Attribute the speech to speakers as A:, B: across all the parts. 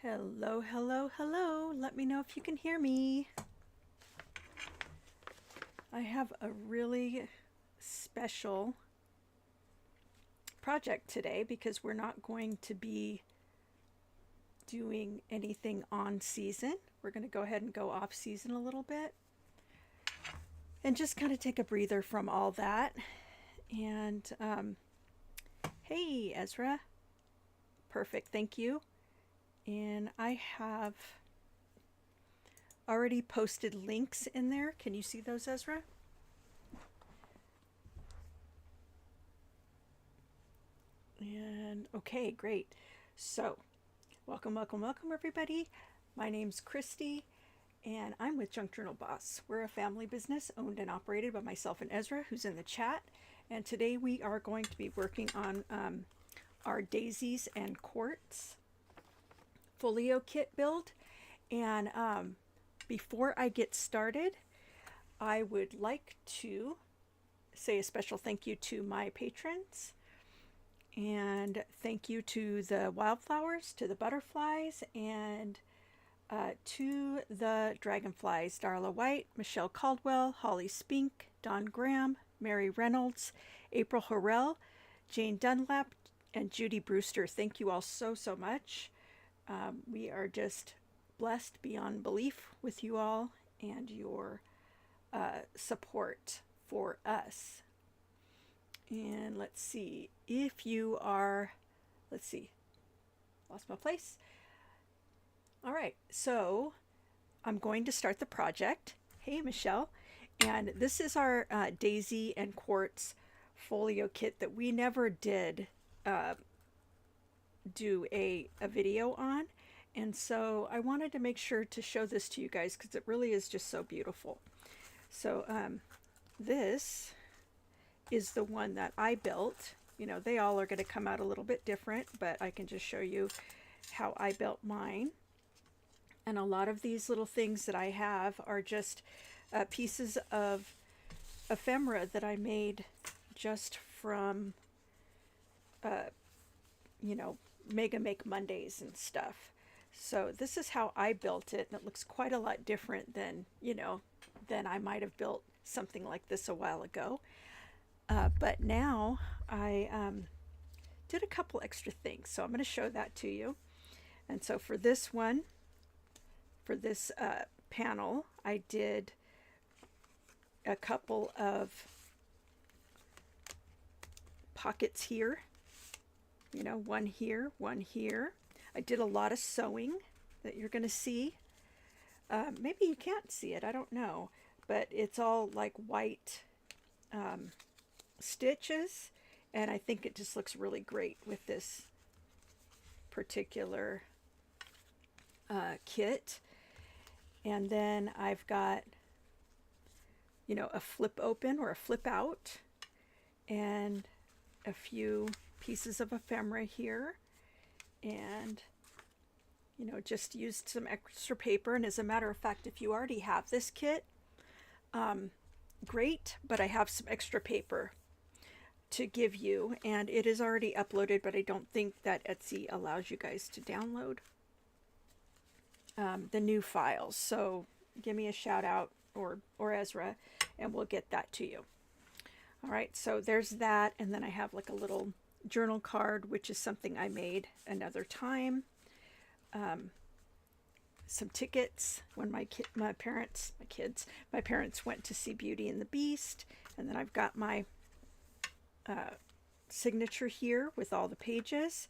A: Hello, hello, hello. Let me know if you can hear me. I have a really special project today because we're not going to be doing anything on season. We're going to go ahead and go off season a little bit and just kind of take a breather from all that. And hey, Ezra. Perfect, thank you. And I have already posted links in there. Can you see those, Ezra? And okay, great. So, welcome, welcome, welcome, everybody. My name's Kristi, and I'm with Junk Journal Boss. We're a family business owned and operated by myself and Ezra, who's in the chat. And today we are going to be working on our Daisies and Quartz folio kit build. And before I get started, I would like to say a special thank you to my patrons, and thank you to the wildflowers, to the butterflies, and to the dragonflies: Darla White, Michelle Caldwell, Holly Spink, Don Graham, Mary Reynolds, April Horrell, Jane Dunlap, and Judy Brewster. Thank you all so much. We are just blessed beyond belief with you all and your support for us. And let's see, if you are, let's see, lost my place. All right, so I'm going to start the project. Hey, Michelle. And this is our Daisy and Quartz folio kit that we never did do a video on. And so I wanted to make sure to show this to you guys because it really is just so beautiful. So this is the one that I built. You know, they all are going to come out a little bit different, but I can just show you how I built mine. And a lot of these little things that I have are just pieces of ephemera that I made just from, you know, Mega Make Mondays and stuff. So this is how I built it, and it looks quite a lot different than, you know, than I might have built something like this a while ago. But now I did a couple extra things, so I'm going to show that to you. And so for this one, for this panel, I did a couple of pockets here. You know, one here, one here. I did a lot of sewing that you're going to see. Maybe you can't see it, I don't know. But it's all like white stitches. And I think it just looks really great with this particular kit. And then I've got, you know, a flip open or a flip out. And a few pieces of ephemera here, and you know, just used some extra paper. And as a matter of fact, if you already have this kit, great, but I have some extra paper to give you, and it is already uploaded, but I don't think that Etsy allows you guys to download the new files. So give me a shout out or Ezra, and we'll get that to you. All right, so there's that, and then I have like a little journal card, which is something I made another time. Some tickets when my parents went to see Beauty and the Beast, and then I've got my signature here with all the pages,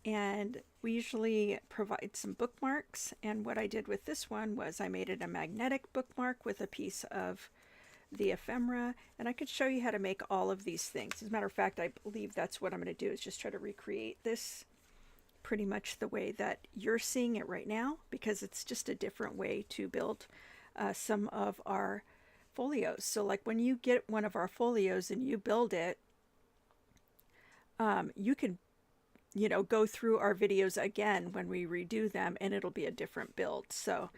A: and we usually provide some bookmarks. And what I did with this one was I made it a magnetic bookmark with a piece of the ephemera, and I could show you how to make all of these things. As a matter of fact, I believe that's what I'm going to do, is just try to recreate this pretty much the way that you're seeing it right now, because it's just a different way to build some of our folios. So like when you get one of our folios and you build it, you can, you know, go through our videos again when we redo them, and it'll be a different build. So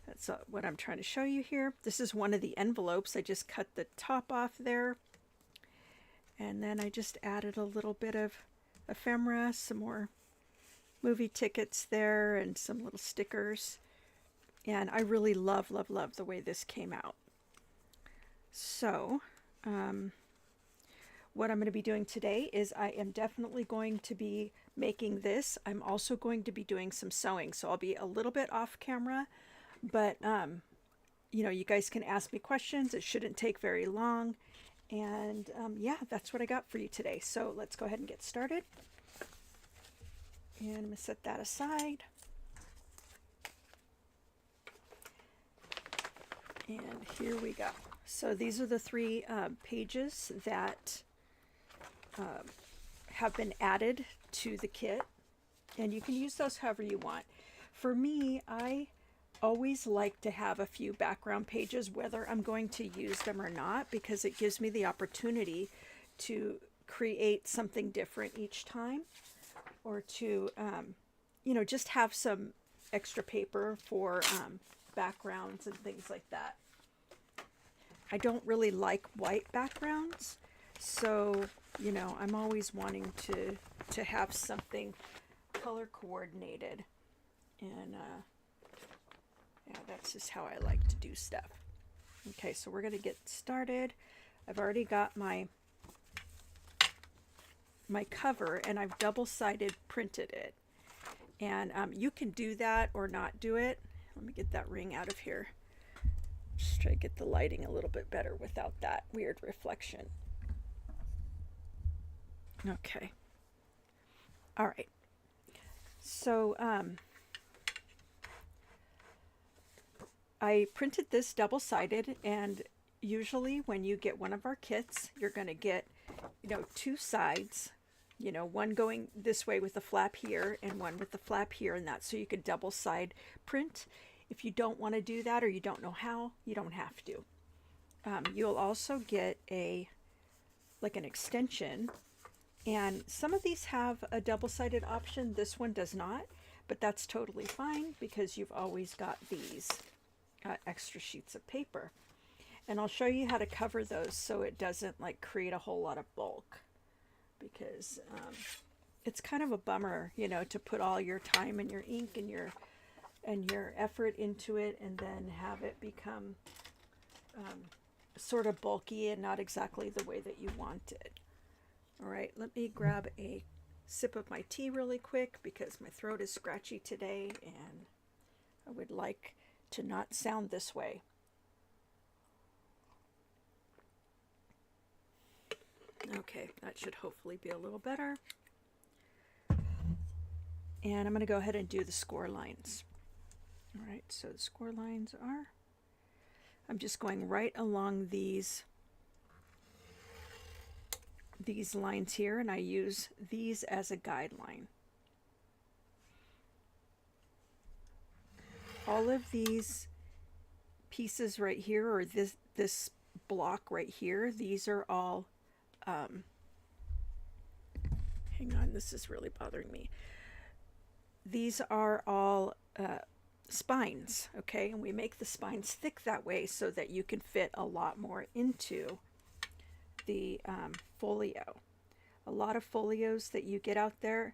A: that's what I'm trying to show you here. This is one of the envelopes. I just cut the top off there. And then I just added a little bit of ephemera, some more movie tickets there and some little stickers. And I really love, love, love the way this came out. So, what I'm going to be doing today is I am definitely going to be making this. I'm also going to be doing some sewing, so I'll be a little bit off camera, but you know, you guys can ask me questions. It shouldn't take very long. And yeah, that's what I got for you today. So let's go ahead and get started. And I'm going to set that aside. And here we go. So these are the three pages that have been added to the kit. And you can use those however you want. For me, I always like to have a few background pages, whether I'm going to use them or not, because it gives me the opportunity to create something different each time, or to, you know, just have some extra paper for backgrounds and things like that. I don't really like white backgrounds, so, you know, I'm always wanting to have something color coordinated. And yeah, that's just how I like to do stuff. Okay, so we're going to get started. I've already got my cover, and I've double-sided printed it. And you can do that or not do it. Let me get that ring out of here. Just try to get the lighting a little bit better without that weird reflection. Okay. All right. So, I printed this double-sided, and usually when you get one of our kits, you're going to get, you know, two sides, you know, one going this way with the flap here and one with the flap here, and that, so you could double-side print. If you don't want to do that, or you don't know how, you don't have to. You'll also get like an extension, and some of these have a double-sided option. This one does not, but that's totally fine because you've always got these extra sheets of paper. And I'll show you how to cover those so it doesn't like create a whole lot of bulk, because it's kind of a bummer, you know, to put all your time and your ink and your effort into it and then have it become sort of bulky and not exactly the way that you want it. All right, let me grab a sip of my tea really quick because my throat is scratchy today and I would like to not sound this way. Okay, that should hopefully be a little better. And I'm going to go ahead and do the score lines. All right, so the score lines are, I'm just going right along these lines here, and I use these as a guideline. All of these pieces right here, or this block right here, these are all, hang on, this is really bothering me. These are all spines, okay? And we make the spines thick that way so that you can fit a lot more into the folio. A lot of folios that you get out there,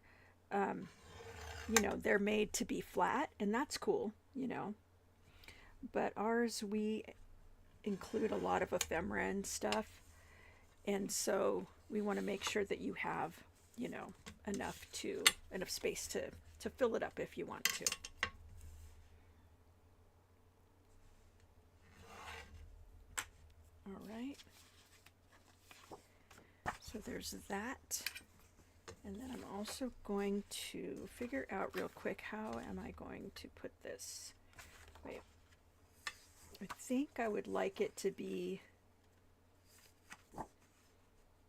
A: you know, they're made to be flat, and that's cool, you know. But ours, we include a lot of ephemera and stuff, and so we want to make sure that you have, you know, enough space to fill it up if you want to. All right. So there's that. And then I'm also going to figure out real quick, how am I going to put this? Wait. I think I would like it to be, I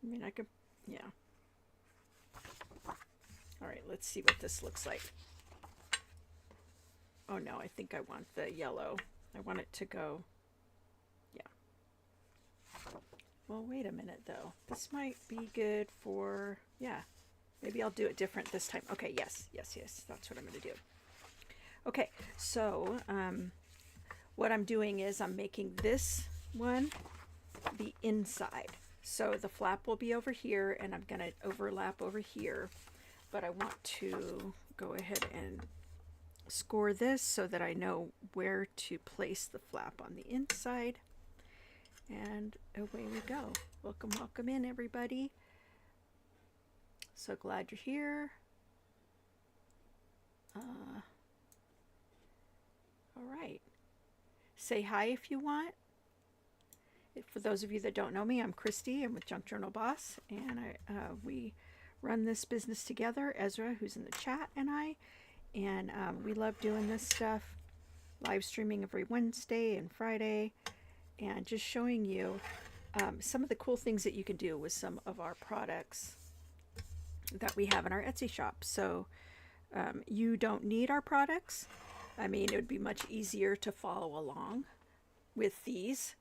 A: mean, I could, yeah. All right, let's see what this looks like. Oh no, I think I want the yellow. I want it to go, yeah. Well, wait a minute though. This might be good for, yeah. Maybe I'll do it different this time. Okay, yes. That's what I'm going to do. Okay, so what I'm doing is I'm making this one the inside. So the flap will be over here, and I'm going to overlap over here. but I want to go ahead and score this so that I know where to place the flap on the inside. And away we go. Welcome, welcome in, everybody. So glad you're here. All right. Say hi if you want. For those of you that don't know me, I'm Kristi. I'm with Junk Journal Boss, and we run this business together. Ezra, who's in the chat, and I. And we love doing this stuff, live streaming every Wednesday and Friday, and just showing you some of the cool things that you can do with some of our products that we have in our Etsy shop. So you don't need our products. I mean, it would be much easier to follow along with these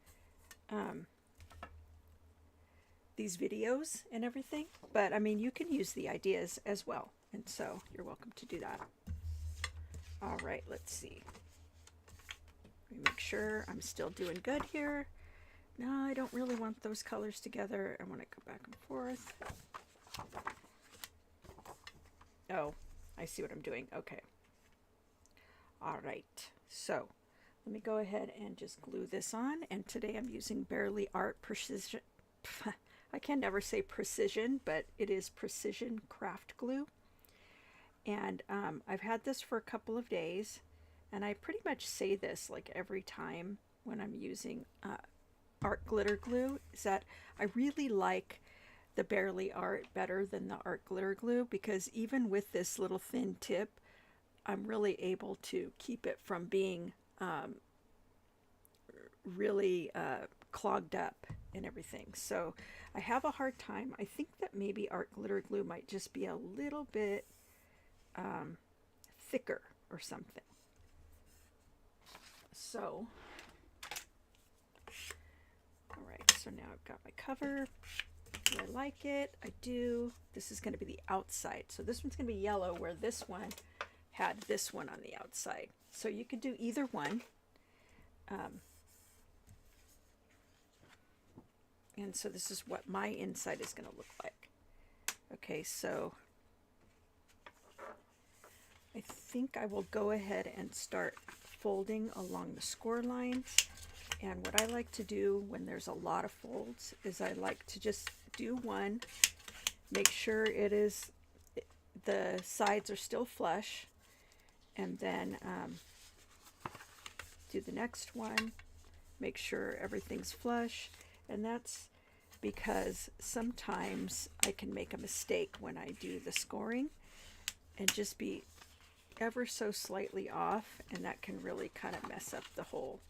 A: videos and everything, but I mean, you can use the ideas as well, and so you're welcome to do that. All right, let's see. Let me make sure I'm still doing good here. No, I don't really want those colors together. I want to go back and forth. Oh, I see what I'm doing. Okay. All right, so let me go ahead and just glue this on. And today I'm using Barely Art Precision. I can never say precision, but it is precision craft glue. And I've had this for a couple of days, and I pretty much say this like every time when I'm using art glitter glue, is that I really like the Barely Art better than the art glitter glue, because even with this little thin tip, I'm really able to keep it from being really clogged up and everything. So I have a hard time. I think that maybe art glitter glue might just be a little bit thicker or something. So, all right, so now I've got my cover. Do I like it? I do. This is going to be the outside. So this one's going to be yellow, where this one had this one on the outside. So you could do either one. And so this is what my inside is going to look like. Okay, so I think I will go ahead and start folding along the score lines. And what I like to do when there's a lot of folds is I like to just do one, make sure it is, the sides are still flush, and then do the next one, make sure everything's flush. And that's because sometimes I can make a mistake when I do the scoring and just be ever so slightly off, and that can really kind of mess up the whole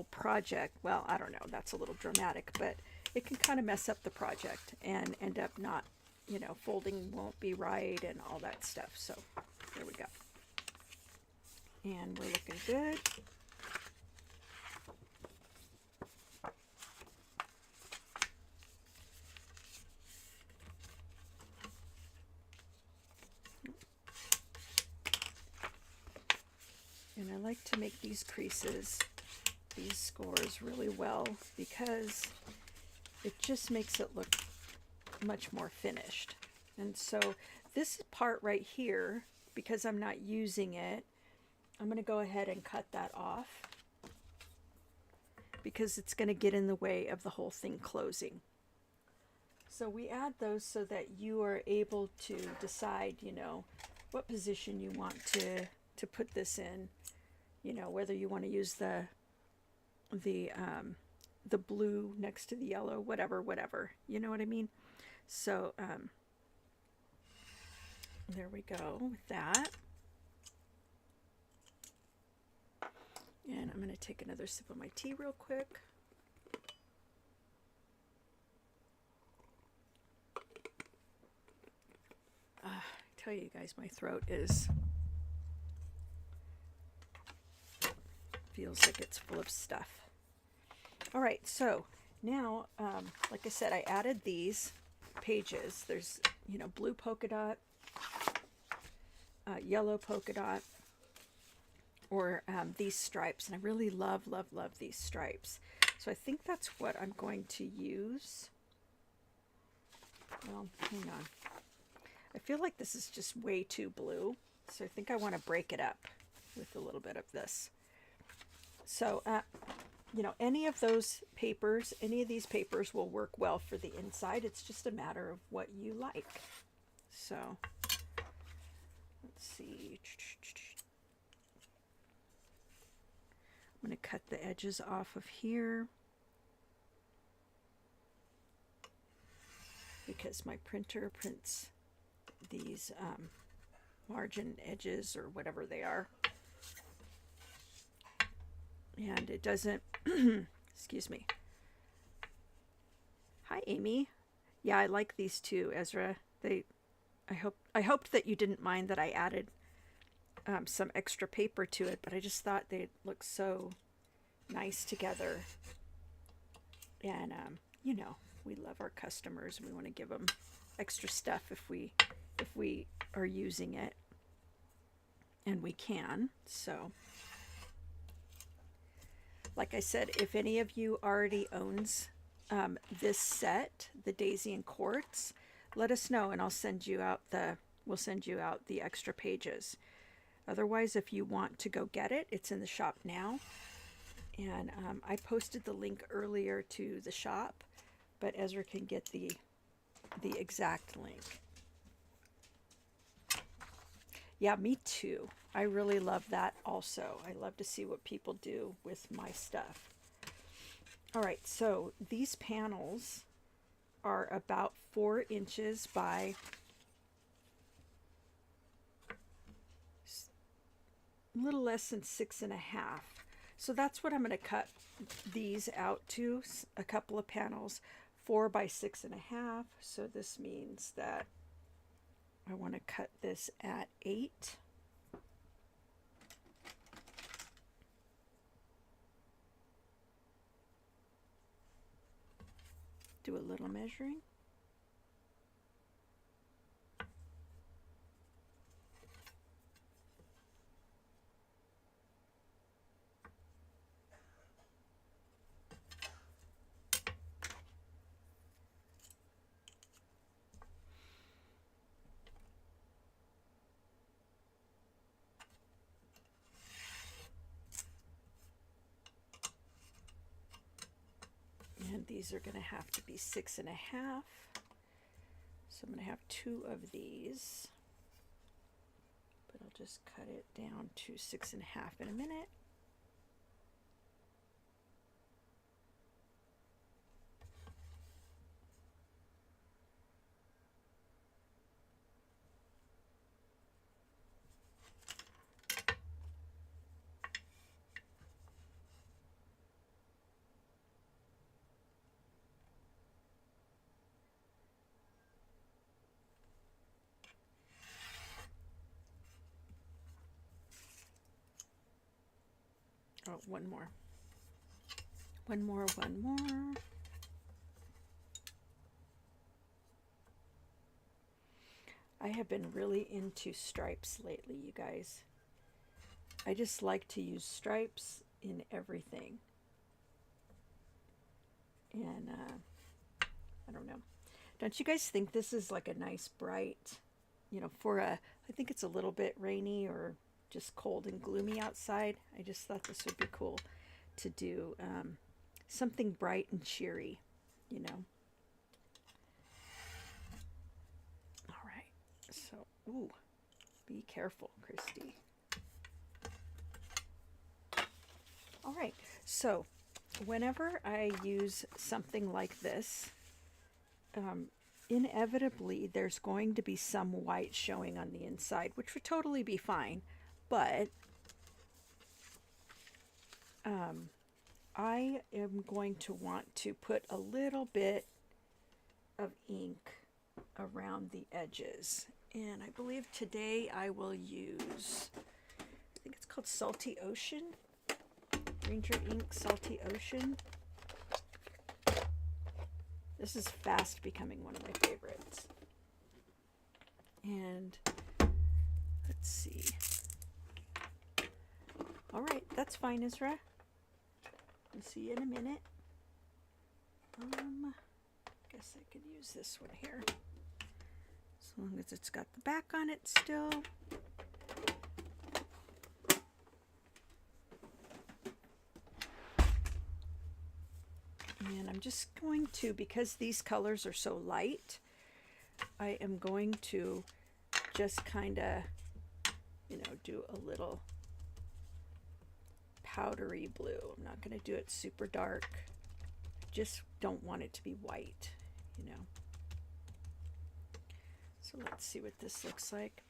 A: project. Well, I don't know, that's a little dramatic, but it can kind of mess up the project and end up not, you know, folding won't be right and all that stuff. So there we go. And we're looking good. And I like to make these creases, these scores really well, because it just makes it look much more finished. And so this part right here, because I'm not using it, I'm going to go ahead and cut that off, because it's going to get in the way of the whole thing closing. So we add those so that you are able to decide, you know, what position you want to put this in, you know, whether you want to use the blue next to the yellow, whatever, you know what I mean? So there we go with that. And I'm going to take another sip of my tea real quick. I tell you guys, my throat feels like it's full of stuff. All right, so now, like I said, I added these pages. There's, you know, blue polka dot, yellow polka dot, or these stripes, and I really love these stripes. So I think that's what I'm going to use. Well, hang on. I feel like this is just way too blue, so I think I want to break it up with a little bit of this. So, you know, any of these papers will work well for the inside. It's just a matter of what you like. So, let's see. I'm going to cut the edges off of here because my printer prints these margin edges or whatever they are. And it doesn't, excuse me. Hi, Amy. Yeah, I like these too, Ezra. I hoped that you didn't mind that I added some extra paper to it, but I just thought they'd look so nice together. And, you know, we love our customers. We want to give them extra stuff if we are using it, and we can. So, like I said, if any of you already owns this set, the Daisy and Quartz, let us know, and we'll send you out the extra pages. Otherwise, if you want to go get it, it's in the shop now. And I posted the link earlier to the shop, but Ezra can get the exact link. Yeah, me too. I really love that also. I love to see what people do with my stuff. All right, so these panels are about 4 inches by a little less than 6.5. So that's what I'm going to cut these out to, a couple of panels, 4 by 6.5. So this means that I want to cut this at 8. Do a little measuring. And these are going to have to be 6.5. So I'm going to have 2 of these, but I'll just cut it down to 6.5 in a minute. Oh, one more. I have been really into stripes lately, you guys. I just like to use stripes in everything. And I don't know. Don't you guys think this is like a nice bright, you know, I think it's a little bit rainy or just cold and gloomy outside. I just thought this would be cool to do something bright and cheery, you know. All right, so, ooh, be careful, Kristi. All right, so whenever I use something like this, inevitably there's going to be some white showing on the inside, which would totally be fine. But I am going to want to put a little bit of ink around the edges. And I believe today I will use, I think it's called Salty Ocean. Ranger Ink Salty Ocean. This is fast becoming one of my favorites. And let's see. All right, that's fine, Ezra. I'll see you in a minute. Guess I could use this one here. as long as it's got the back on it still. And I'm just going to, because these colors are so light, I am going to just kind of, you know, do a little powdery blue. I'm not going to do it super dark. Just don't want it to be white, you know. So let's see what this looks like.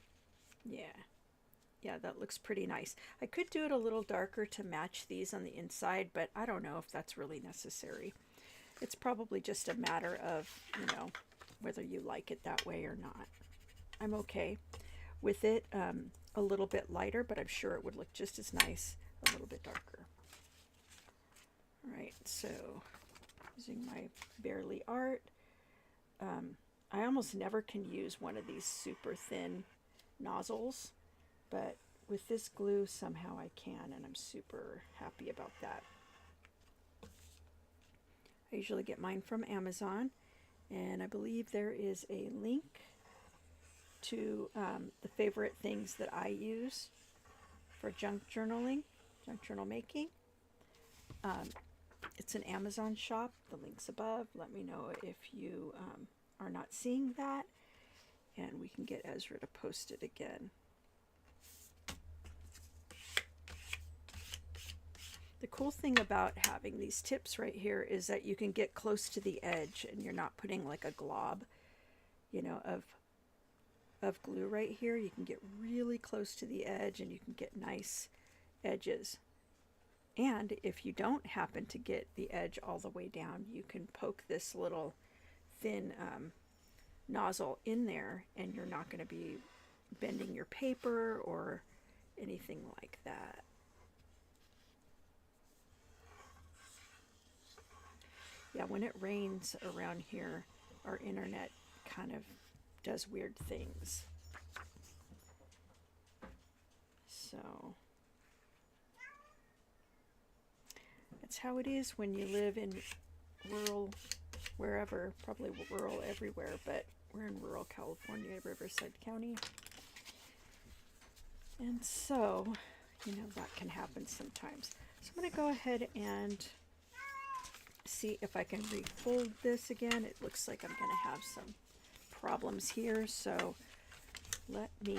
A: Yeah, that looks pretty nice. I could do it a little darker to match these on the inside, but I don't know if that's really necessary. It's probably just a matter of, you know, whether you like it that way or not. I'm okay with it a little bit lighter, but I'm sure it would look just as nice a little bit darker. All right, so using my Barely Art. I almost never can use one of these super thin nozzles, but with this glue somehow I can, and I'm super happy about that. I usually get mine from Amazon, and I believe there is a link to the favorite things that I use for junk journaling, junk journal making. It's an Amazon shop. The link's above. Let me know if you are not seeing that, and we can get Ezra to post it again. The cool thing about having these tips right here is that you can get close to the edge and you're not putting like a glob, you know, of glue right here. You can get really close to the edge and you can get nice edges. And if you don't happen to get the edge all the way down, you can poke this little thin nozzle in there and you're not going to be bending your paper or anything like that. Yeah, when it rains around here, our internet kind of does weird things. So that's how it is when you live in rural, wherever, probably rural everywhere, but we're in rural California, Riverside County. And so, you know, that can happen sometimes. So I'm going to go ahead and see if I can refold this again. It looks like I'm going to have some problems here, so let me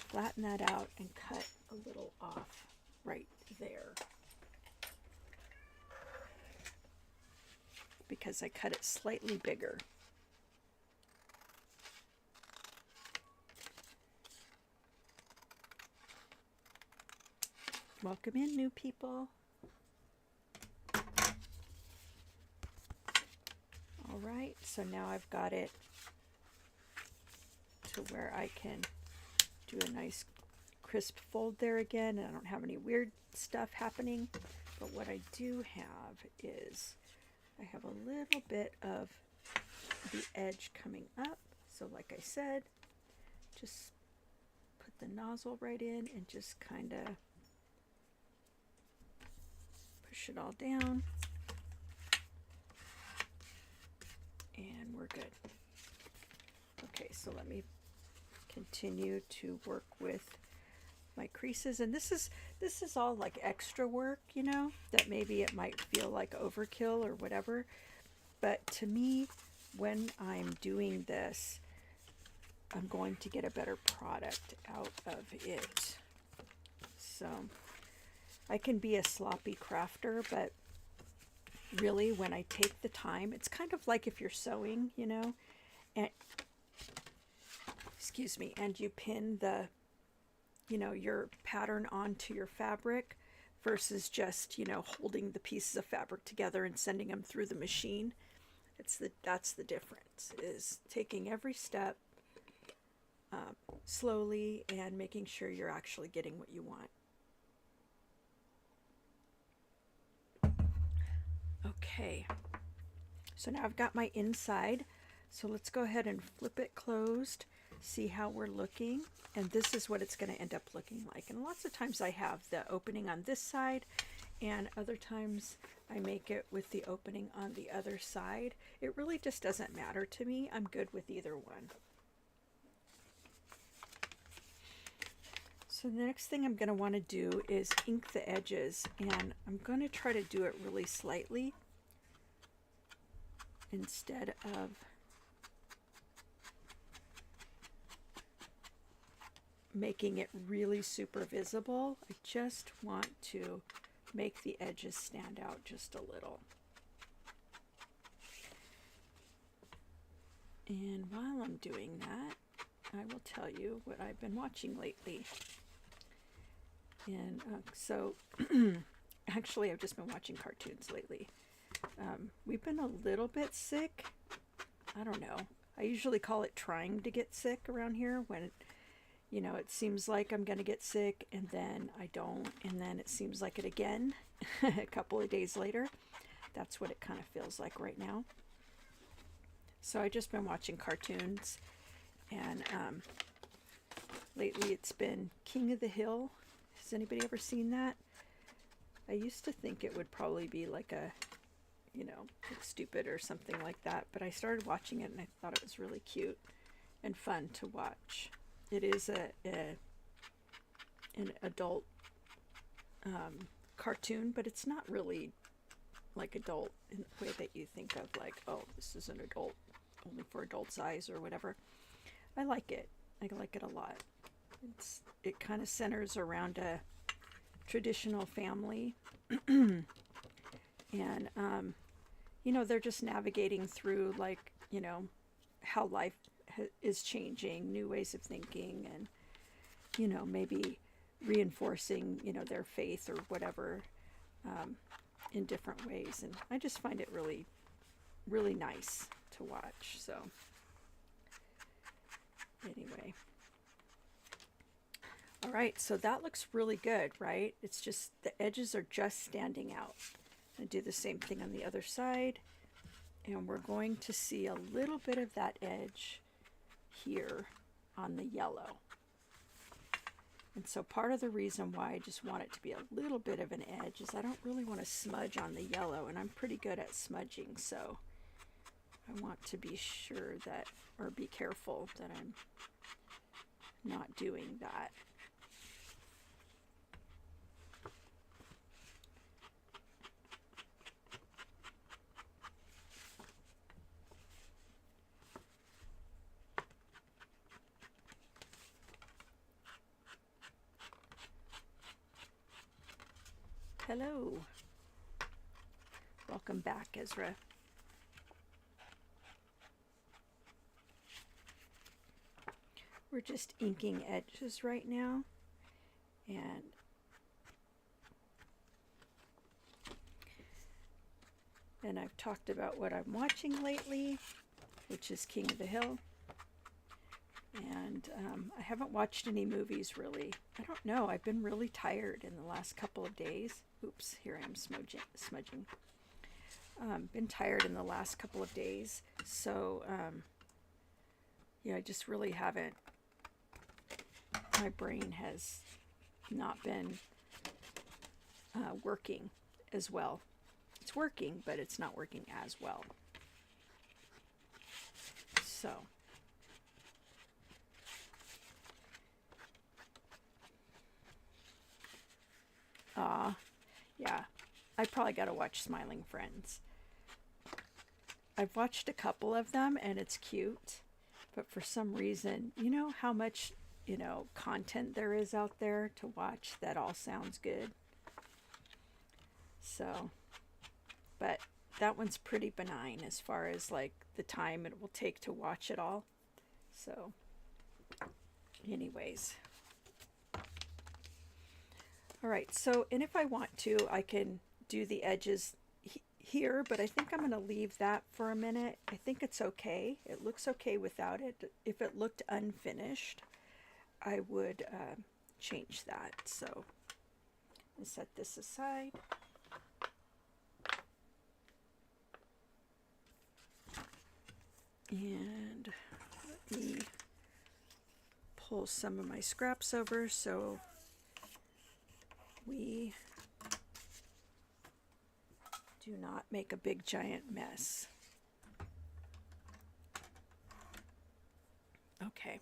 A: flatten that out and cut a little off right there, because I cut it slightly bigger. Welcome in, new people. All right, so now I've got it to where I can do a nice crisp fold there again, and I don't have any weird stuff happening. But what I do have is I have a little bit of the edge coming up. So like I said, just put the nozzle right in and just kind of push it all down. And we're good. Okay, so let me continue to work with my creases, and this is all like extra work, you know, that maybe it might feel like overkill or whatever, but to me, when I'm doing this, I'm going to get a better product out of it. So I can be a sloppy crafter, but really, when I take the time, it's kind of like if you're sewing, you know, and excuse me, and you pin the, you know, your pattern onto your fabric versus just, you know, holding the pieces of fabric together and sending them through the machine. That's the difference, is taking every step slowly and making sure you're actually getting what you want. Okay, so now I've got my inside, so let's go ahead and flip it closed, see how we're looking, and this is what it's going to end up looking like. And lots of times I have the opening on this side, and other times I make it with the opening on the other side. It really just doesn't matter to me. I'm good with either one. So the next thing I'm going to want to do is ink the edges, and I'm going to try to do it really slightly instead of making it really super visible. I just want to make the edges stand out just a little. And while I'm doing that, I will tell you what I've been watching lately. And so actually I've just been watching cartoons lately. We've been a little bit sick. I don't know. I usually call it trying to get sick around here, when you know, it seems like I'm going to get sick and then I don't, and then it seems like it again a couple of days later. That's what it kind of feels like right now. So I've just been watching cartoons, and lately it's been King of the Hill. Has anybody ever seen that? I used to think it would probably be like a, you know, like stupid or something like that, but I started watching it and I thought it was really cute and fun to watch. It is an adult cartoon, but it's not really like adult in the way that you think of, like, oh, this is an adult, only for adult size or whatever. I like it. I like it a lot. It kind of centers around a traditional family, and you know, they're just navigating through, like, you know, how life is changing, new ways of thinking, and, you know, maybe reinforcing, you know, their faith or whatever, in different ways. And I just find it really, really nice to watch. So anyway, all right, so that looks really good, right? It's just the edges are just standing out. I do the same thing on the other side, and we're going to see a little bit of that edge here on the yellow. And so part of the reason why I just want it to be a little bit of an edge is I don't really want to smudge on the yellow, and I'm pretty good at smudging, so I want to be sure that, or be careful that I'm not doing that. Hello. Welcome back, Ezra. We're just inking edges right now, and I've talked about what I'm watching lately, which is King of the Hill. And I haven't watched any movies, really. I don't know. I've been really tired in the last couple of days. Oops, here I am smudging. Been tired in the last couple of days. So, yeah, I just really haven't. My brain has not been working as well. It's working, but it's not working as well. So. Yeah, I probably got to watch Smiling Friends. I've watched a couple of them and it's cute, but for some reason, you know how much, you know, content there is out there to watch that all sounds good. So, but that one's pretty benign as far as like the time it will take to watch it all. So, anyways. All right, so, and if I want to, I can do the edges here, but I think I'm going to leave that for a minute. I think it's okay. It looks okay without it. If it looked unfinished, I would change that. So, I'll set this aside. And let me pull some of my scraps over so we do not make a big giant mess. Okay.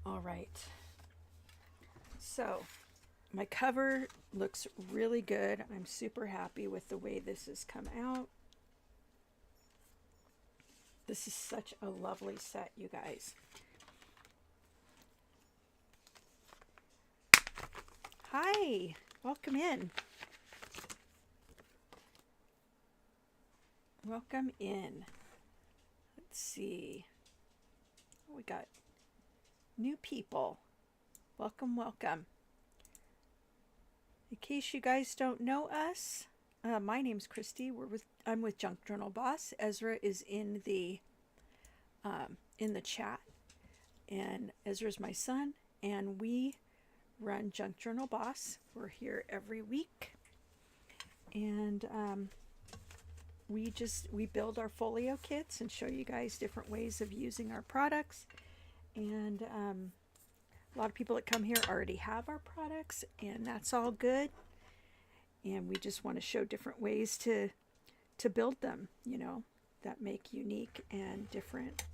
A: All right. So my cover looks really good. I'm super happy with the way this has come out. This is such a lovely set, you guys. Hi, welcome in. Welcome in. Let's see. We got new people. Welcome, welcome. In case you guys don't know us, my name's Kristi. I'm with Junk Journal Boss. Ezra is in the chat, and Ezra's my son, and we run Junk Journal Boss. We're here every week, and we build our folio kits and show you guys different ways of using our products. And a lot of people that come here already have our products, and that's all good. And we just want to show different ways to build them, you know, that make unique and different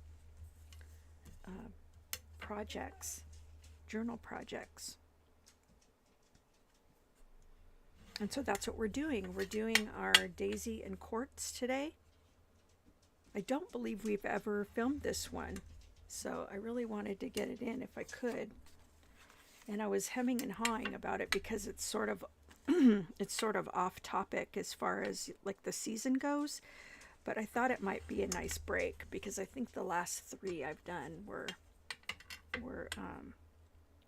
A: projects, journal projects. And so that's what we're doing. We're doing our Daisy and Quartz today. I don't believe we've ever filmed this one, so I really wanted to get it in if I could. And I was hemming and hawing about it because it's sort of off topic as far as like the season goes, but I thought it might be a nice break because I think the last 3 I've done were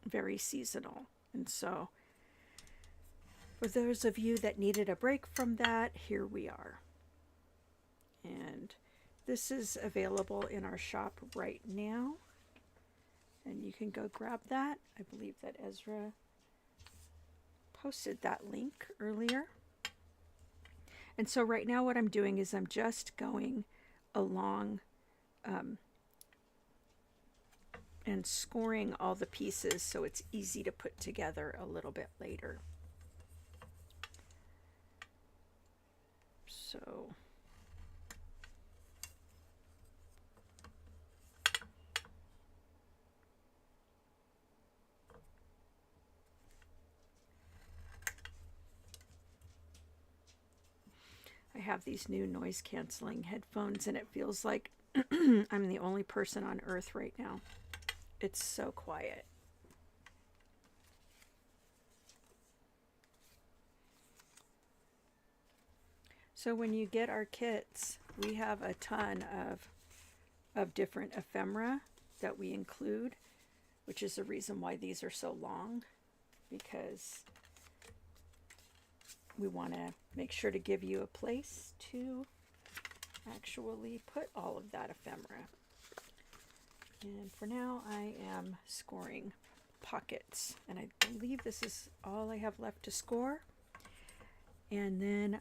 A: very seasonal. And so for those of you that needed a break from that, here we are. And this is available in our shop right now, and you can go grab that. I believe that Ezra posted that link earlier. And so right now what I'm doing is I'm just going along and scoring all the pieces so it's easy to put together a little bit later. So I have these new noise canceling headphones, and it feels like I'm the only person on earth right now. It's so quiet. So when you get our kits, we have a ton of different ephemera that we include, which is the reason why these are so long, because we want to make sure to give you a place to actually put all of that ephemera. And for now, I am scoring pockets, and I believe this is all I have left to score. And then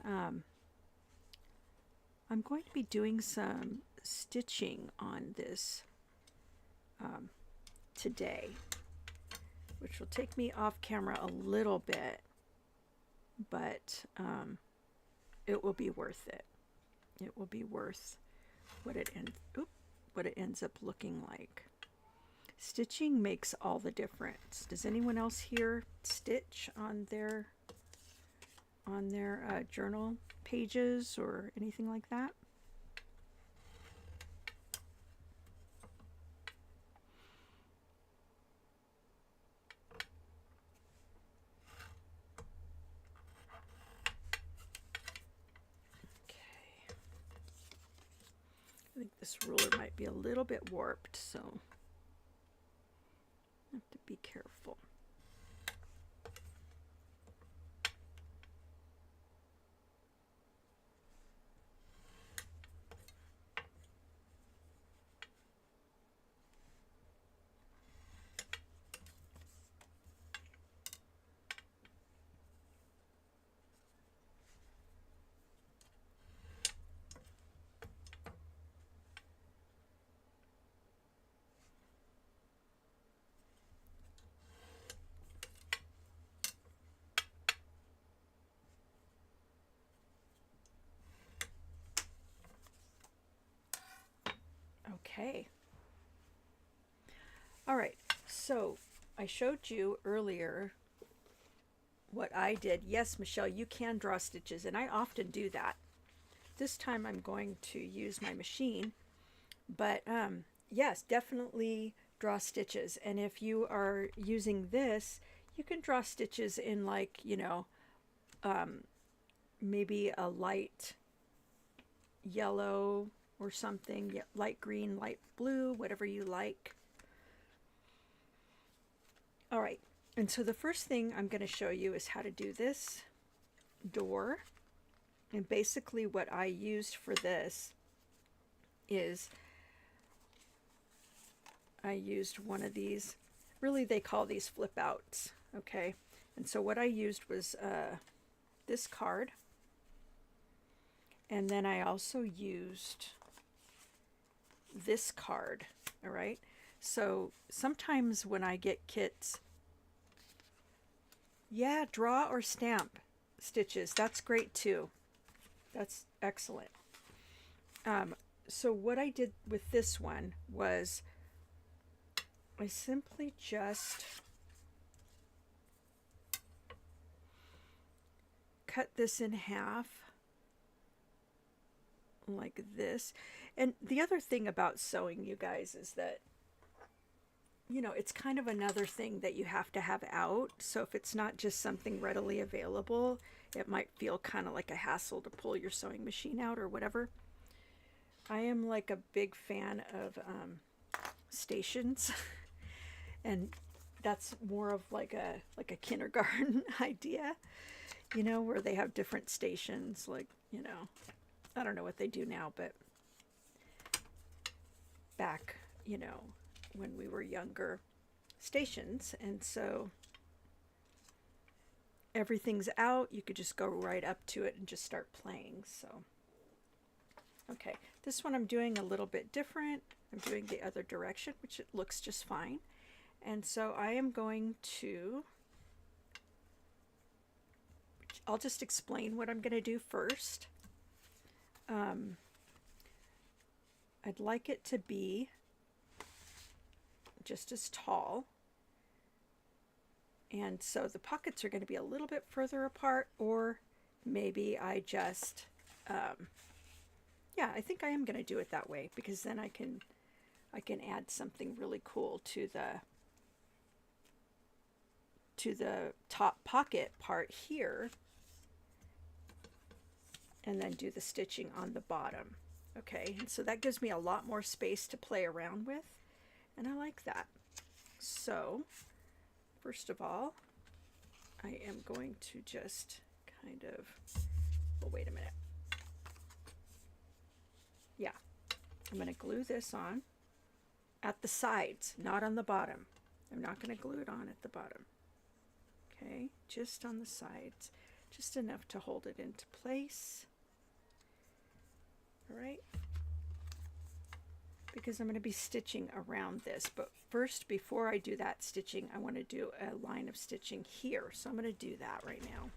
A: I'm going to be doing some stitching on this today, which will take me off camera a little bit, but it will be worth it. It will be worth what it ends up looking like. Stitching makes all the difference. Does anyone else here stitch on their journal pages or anything like that? I think this ruler might be a little bit warped, so I have to be careful. Okay. All right, So I showed you earlier what I did. Yes, Michelle, you can draw stitches, and I often do that. This time I'm going to use my machine, but yes, definitely draw stitches. And if you are using this, you can draw stitches in, like, you know, maybe a light yellow or something, yeah, light green, light blue, whatever you like. All right, and so the first thing I'm going to show you is how to do this door. And basically what I used for this is I used one of these, really they call these flip outs, okay? And so what I used was this card, and then I also used this card, all right? So sometimes when I get kits, yeah, draw or stamp stitches, that's great too. That's excellent. So what I did with this one was I simply just cut this in half like this. And the other thing about sewing, you guys, is that, you know, it's kind of another thing that you have to have out. So if it's not just something readily available, it might feel kind of like a hassle to pull your sewing machine out or whatever. I am like a big fan of stations, and that's more of like a kindergarten idea, you know, where they have different stations, like, you know, I don't know what they do now, but back, you know, when we were younger, stations. And so everything's out, you could just go right up to it and just start playing. So okay, this one I'm doing a little bit different. I'm doing the other direction, which it looks just fine. And so I am going to, I'll just explain what I'm going to do first. I'd like it to be just as tall. And so the pockets are going to be a little bit further apart, or maybe I just, yeah, I think I am going to do it that way, because then I can add something really cool to the top pocket part here, and then do the stitching on the bottom. Okay, and so that gives me a lot more space to play around with, and I like that. So first of all, I am going to just kind of, oh, wait a minute. Yeah, I'm going to glue this on at the sides, not on the bottom. I'm not going to glue it on at the bottom. Okay, just on the sides, just enough to hold it into place. All right, because I'm going to be stitching around this, but first, before I do that stitching, I want to do a line of stitching here, so I'm going to do that right now.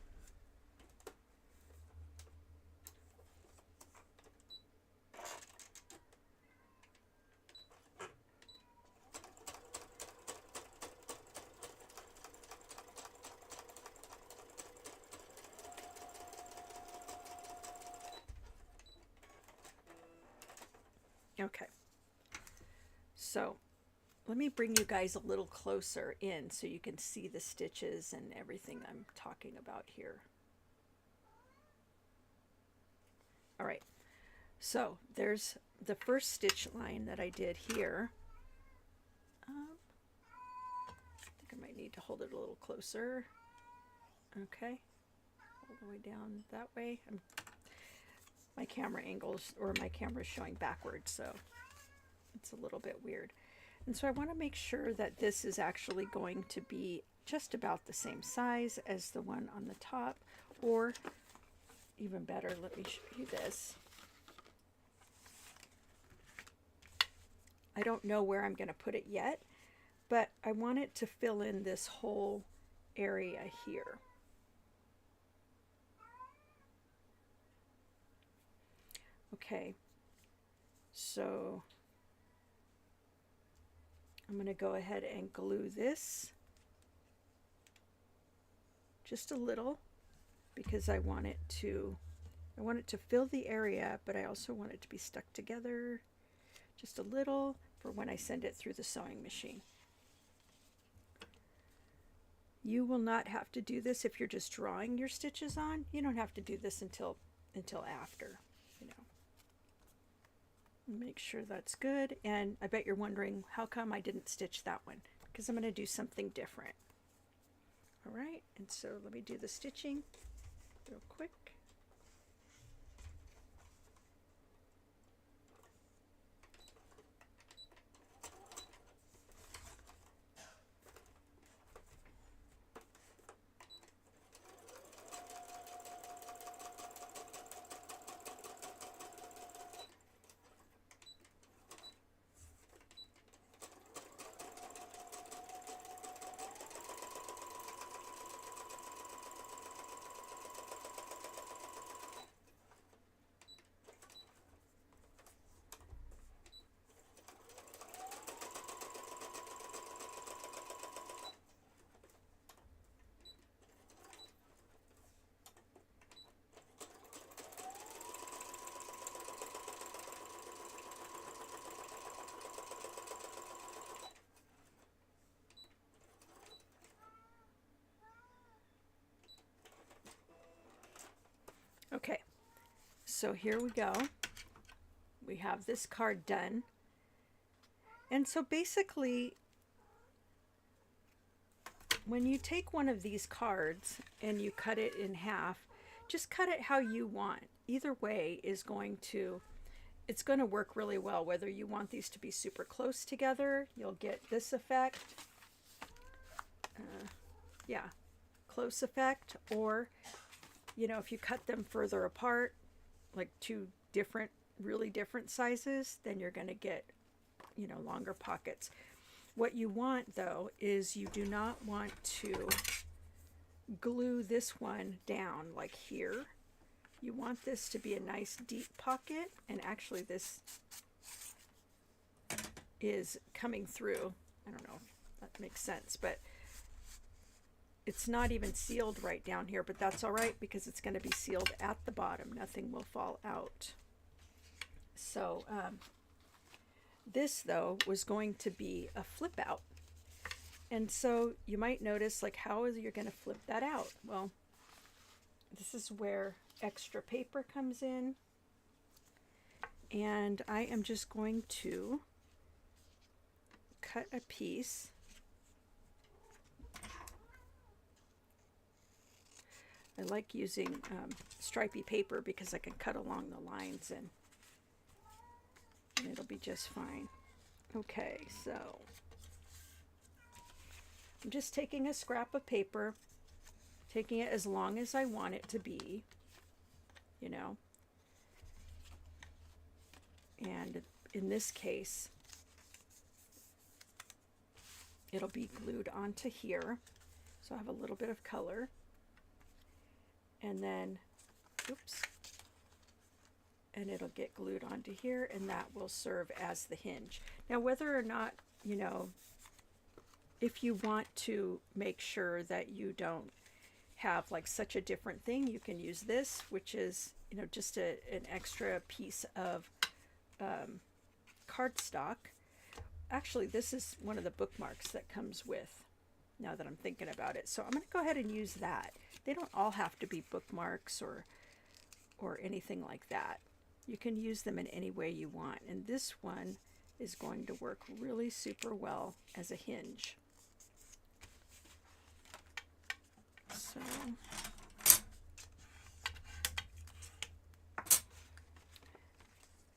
A: Okay, so let me bring you guys a little closer in so you can see the stitches and everything I'm talking about here. All right, so there's the first stitch line that I did here. I think I might need to hold it a little closer. Okay, all the way down that way. My camera angles, or my camera is showing backwards, so it's a little bit weird. And so I want to make sure that this is actually going to be just about the same size as the one on the top, or even better, let me show you this. I don't know where I'm going to put it yet, but I want it to fill in this whole area here. Okay, so I'm going to go ahead and glue this just a little because I want it to fill the area, but I also want it to be stuck together just a little for when I send it through the sewing machine. You will not have to do this if you're just drawing your stitches on. You don't have to do this until after, you know. Make sure that's good. And I bet you're wondering, how come I didn't stitch that one? Because I'm going to do something different. All right, and so let me do the stitching real quick. Okay, so here we go. We have this card done. And so basically, when you take one of these cards and you cut it in half, just cut it how you want. Either way is it's going to work really well. Whether you want these to be super close together, you'll get this effect. Close effect. Or, you know, if you cut them further apart, like two really different sizes, then you're going to get, you know, longer pockets. What you want, though, is you do not want to glue this one down like here. You want this to be a nice deep pocket, and actually this is coming through. I don't know if that makes sense, but it's not even sealed right down here, but that's all right because it's going to be sealed at the bottom. Nothing will fall out. So this, though, was going to be a flip out. And so you might notice, like, how is you're going to flip that out? Well, this is where extra paper comes in. And I am just going to cut a piece. I like using stripy paper because I can cut along the lines and it'll be just fine. Okay, so I'm just taking a scrap of paper, taking it as long as I want it to be, you know. And in this case, it'll be glued onto here. So I have a little bit of color. And then, oops, and it'll get glued onto here, and that will serve as the hinge. Now, whether or not, you know, if you want to make sure that you don't have like such a different thing, you can use this, which is, you know, just an extra piece of cardstock. Actually, this is one of the bookmarks that comes with, now that I'm thinking about it. So I'm going to go ahead and use that. They don't all have to be bookmarks or anything like that. You can use them in any way you want. And this one is going to work really super well as a hinge. So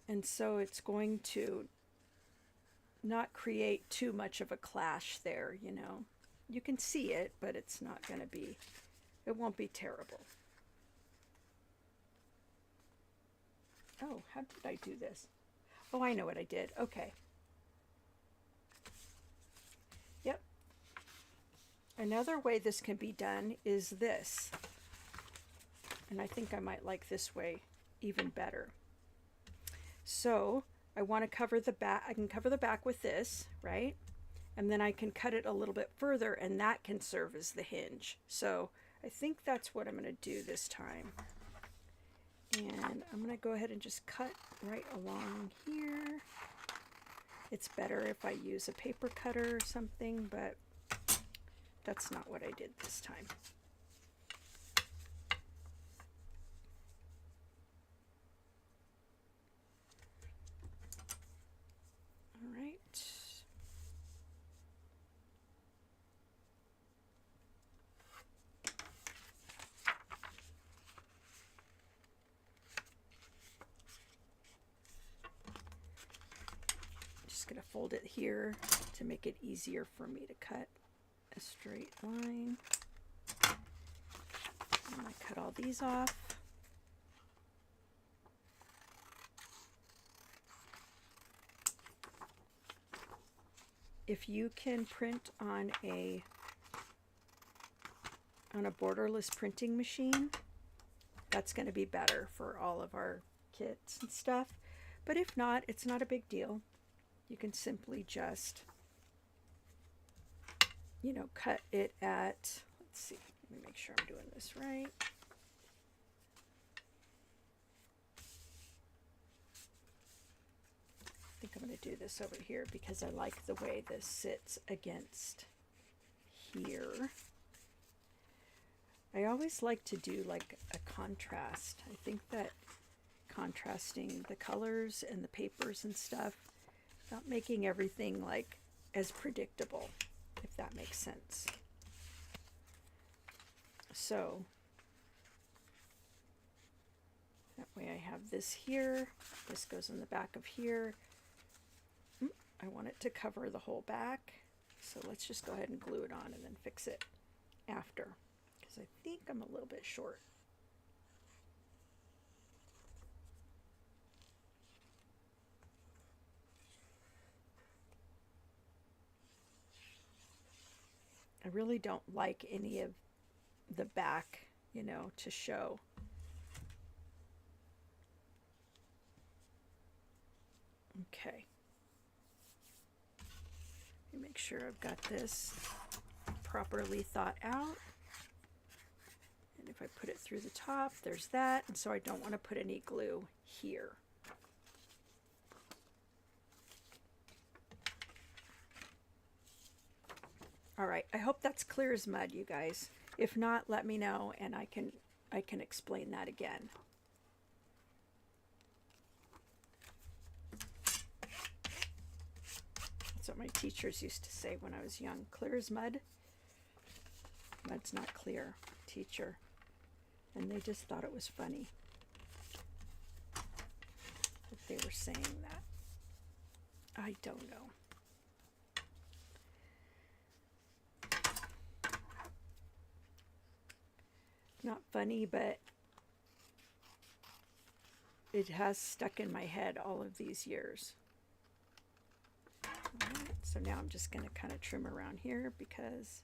A: and so it's going to not create too much of a clash there, you know. You can see it, but it's not going to be, it won't be terrible. Oh, how did I do this? Oh, I know what I did. Okay. Yep. Another way this can be done is this. And I think I might like this way even better. So I want to cover the back. I can cover the back with this, right? and then I can cut it a little bit further, and that can serve as the hinge. So I think that's what I'm going to do this time. And I'm going to go ahead and just cut right along here. It's better if I use a paper cutter or something, but that's not what I did this time. All right. Just going to fold it here to make it easier for me to cut a straight line. And I cut all these off. If you can print on a borderless printing machine, that's going to be better for all of our kits and stuff. But if not, it's not a big deal. You can simply just, you know, cut it at, let's see, let me make sure I'm doing this right. I think I'm going to do this over here because I like the way this sits against here. I always like to do like a contrast. I think that contrasting the colors and the papers and stuff, not making everything like as predictable, if that makes sense. So that way I have this here, this goes in the back of here. I want it to cover the whole back, so let's just go ahead and glue it on and then fix it after, because I think I'm a little bit short. I really don't like any of the back, you know, to show. Okay. Let me make sure I've got this properly thought out. And if I put it through the top, there's that. And so I don't want to put any glue here. All right, I hope that's clear as mud, you guys. If not, let me know and I can explain that again. That's what my teachers used to say when I was young. Clear as mud? Mud's not clear, teacher. And they just thought it was funny that they were saying that. I don't know. Not funny, but it has stuck in my head all of these years. All right, so now I'm just going to kind of trim around here because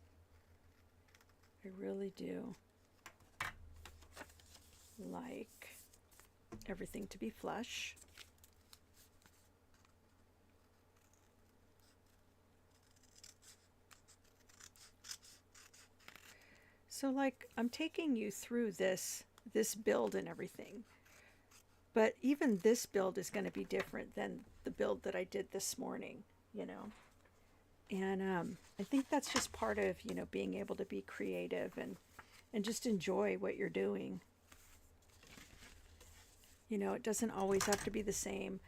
A: I really do like everything to be flush. So like I'm taking you through this build and everything, but even this build is going to be different than the build that I did this morning, you know. And I think that's just part of, you know, being able to be creative and just enjoy what you're doing. You know, it doesn't always have to be the same.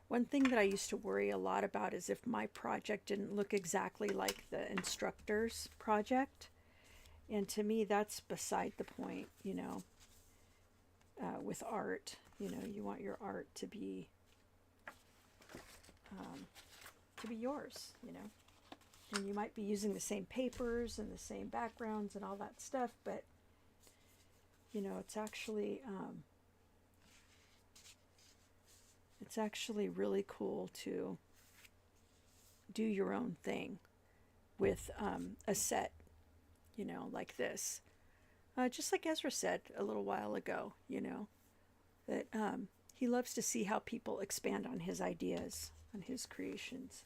A: One thing that I used to worry a lot about is if my project didn't look exactly like the instructor's project. And to me, that's beside the point, you know. With art, you know, you want your art to be yours, you know. And you might be using the same papers and the same backgrounds and all that stuff, but you know, it's actually really cool to do your own thing with a set, you know, like this. Just like Ezra said a little while ago, you know, that he loves to see how people expand on his ideas, on his creations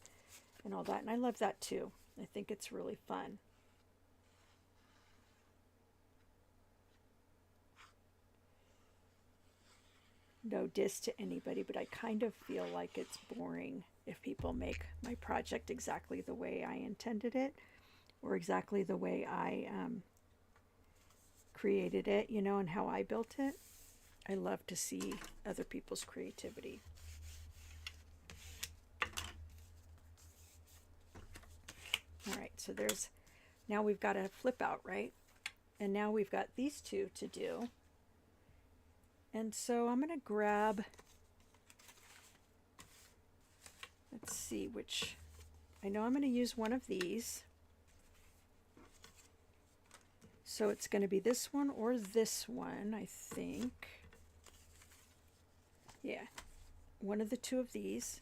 A: and all that. And I love that too. I think it's really fun. No diss to anybody, but I kind of feel like it's boring if people make my project exactly the way I intended it, or exactly the way I created it, you know, and how I built it. I love to see other people's creativity. All right, so there's, now we've got a flip out, right? And now we've got these two to do. And so I'm going to grab, let's see which, I know I'm going to use one of these. So it's going to be this one or this one, I think. Yeah, one of the two of these.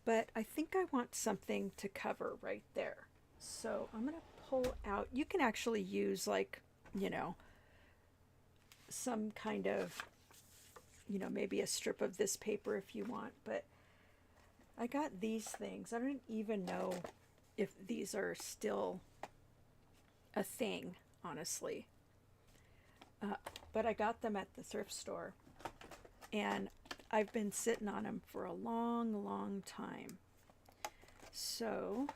A: But I think I want something to cover right there. So I'm going to pull out, you can actually use like, you know, some kind of, you know, maybe a strip of this paper if you want, but I got these things. I don't even know if these are still a thing, honestly. But I got them at the thrift store, and I've been sitting on them for a long, long time. So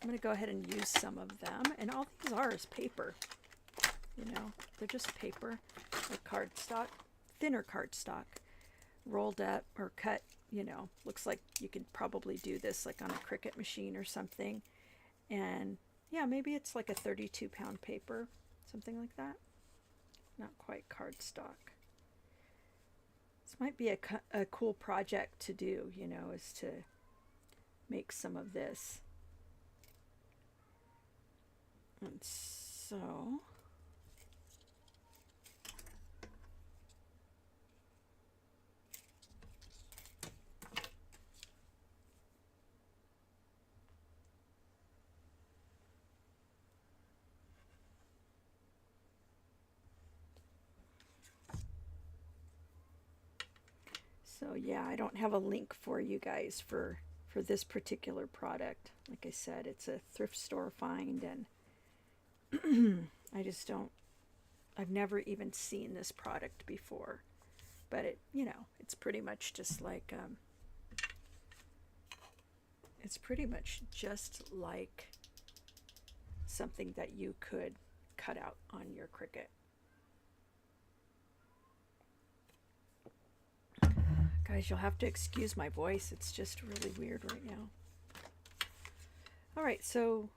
A: I'm going to go ahead and use some of them, and all these are is paper. You know, they're just paper, like cardstock, thinner cardstock, rolled up or cut, you know, looks like you could probably do this like on a Cricut machine or something. And yeah, maybe it's like a 32-pound paper, something like that. Not quite cardstock. This might be a cool project to do, you know, is to make some of this. And so yeah, I don't have a link for you guys for this particular product. Like I said, it's a thrift store find, and I just don't, I've never even seen this product before. But it, you know, it's pretty much just like it's pretty much just like something that you could cut out on your Cricut. Guys, you'll have to excuse my voice. It's just really weird right now. All right, so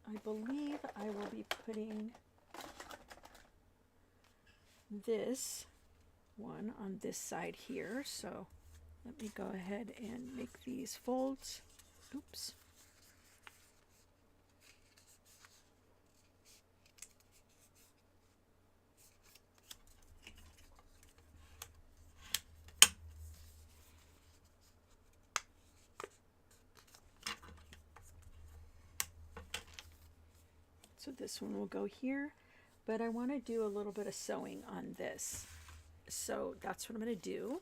A: I believe I will be putting this one on this side here. So let me go ahead and make these folds. Oops. So this one will go here, but I want to do a little bit of sewing on this. So that's what I'm going to do.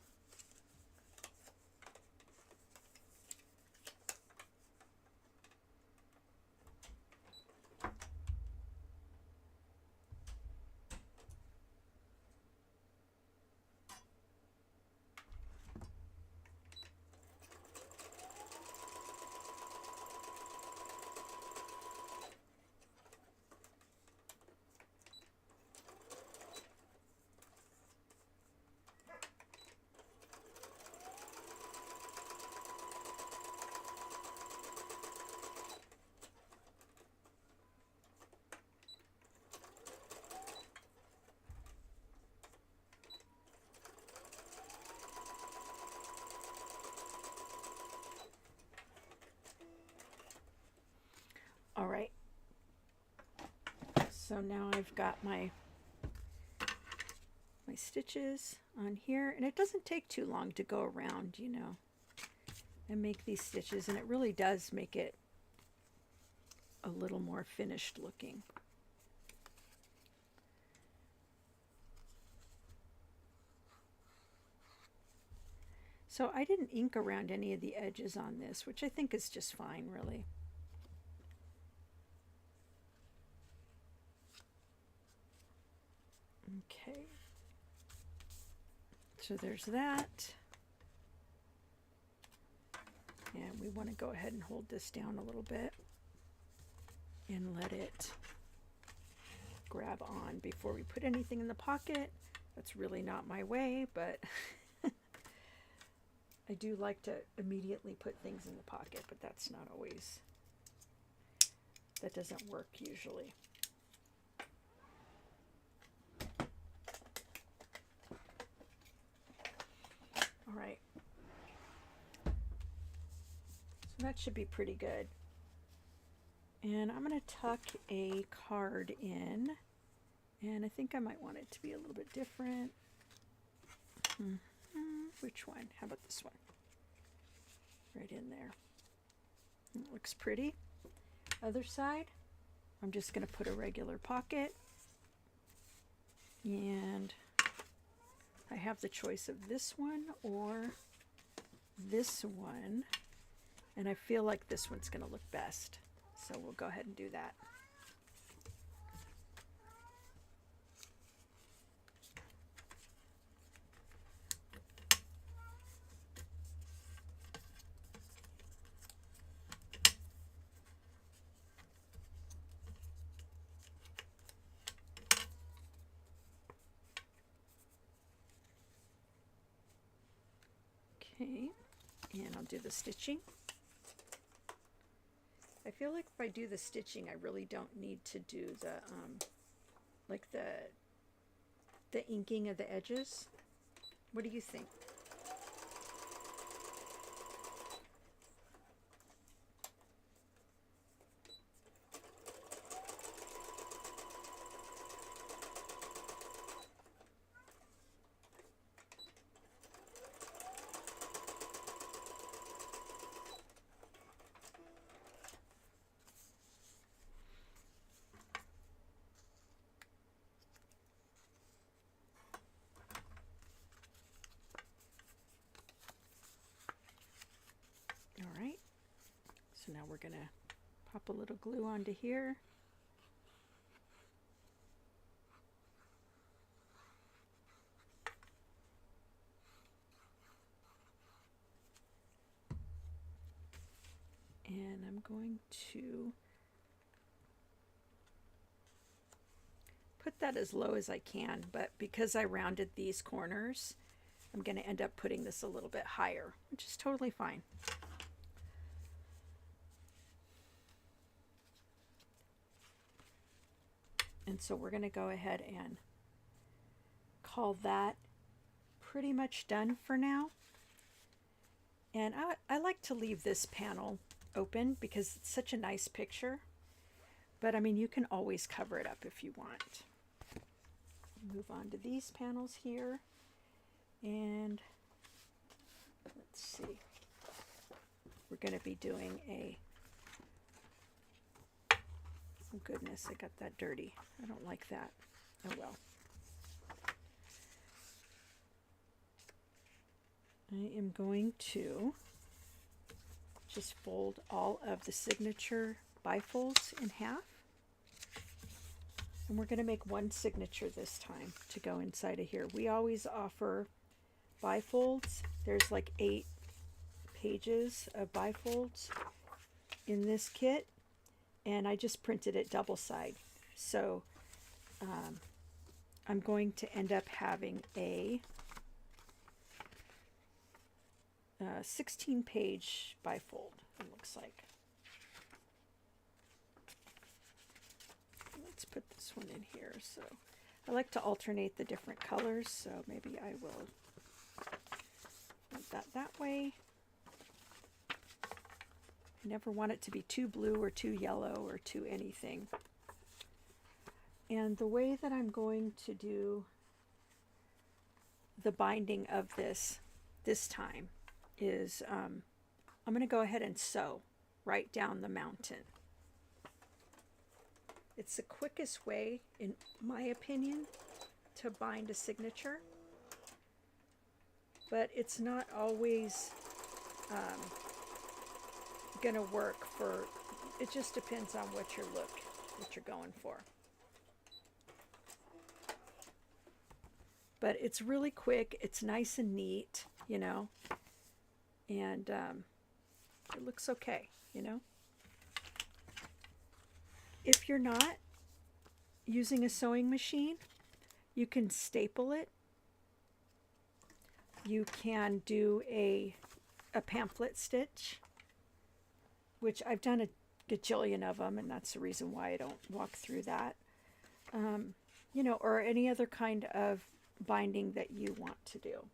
A: All right, so now I've got my stitches on here, and it doesn't take too long to go around, you know, and make these stitches, and it really does make it a little more finished looking. So I didn't ink around any of the edges on this, which I think is just fine, really. Okay. So there's that. And we want to go ahead and hold this down a little bit and let it grab on before we put anything in the pocket. That's really not my way, but I do like to immediately put things in the pocket, but that's not always, that doesn't work usually. All right. So that should be pretty good. And I'm going to tuck a card in, and I think I might want it to be a little bit different. Which one? How about this one? Right in there. It looks pretty. Other side, I'm just going to put a regular pocket, and I have the choice of this one or this one, and I feel like this one's going to look best. So we'll go ahead and do that. Okay, and I'll do the stitching. I feel like if I do the stitching, I really don't need to do the like the inking of the edges. What do you think? All right, so now we're gonna pop a little glue onto here. And I'm going to put that as low as I can, but because I rounded these corners, I'm going to end up putting this a little bit higher, which is totally fine. And so we're going to go ahead and call that pretty much done for now. And I like to leave this panel open because it's such a nice picture. But I mean, you can always cover it up if you want. Move on to these panels here. And let's see. We're going to be doing a... Oh goodness, I got that dirty. I don't like that. Oh well. I am going to just fold all of the signature bifolds in half. And we're going to make one signature this time to go inside of here. We always offer bifolds. There's like 8 pages of bifolds in this kit. And I just printed it double side. So I'm going to end up having a 16-page bifold, it looks like. Let's put this one in here. So I like to alternate the different colors, so maybe I will put that way. I never want it to be too blue or too yellow or too anything. And the way that I'm going to do the binding of this time is I'm going to go ahead and sew right down the mountain. It's the quickest way, in my opinion, to bind a signature. but it's not always gonna work for, it just depends on what you're going for. But it's really quick, it's nice and neat, you know, and it looks okay, you know. If you're not using a sewing machine, you can staple it. You can do a pamphlet stitch, which I've done a gajillion of them, and that's the reason why I don't walk through that. You know, or any other kind of binding that you want to do.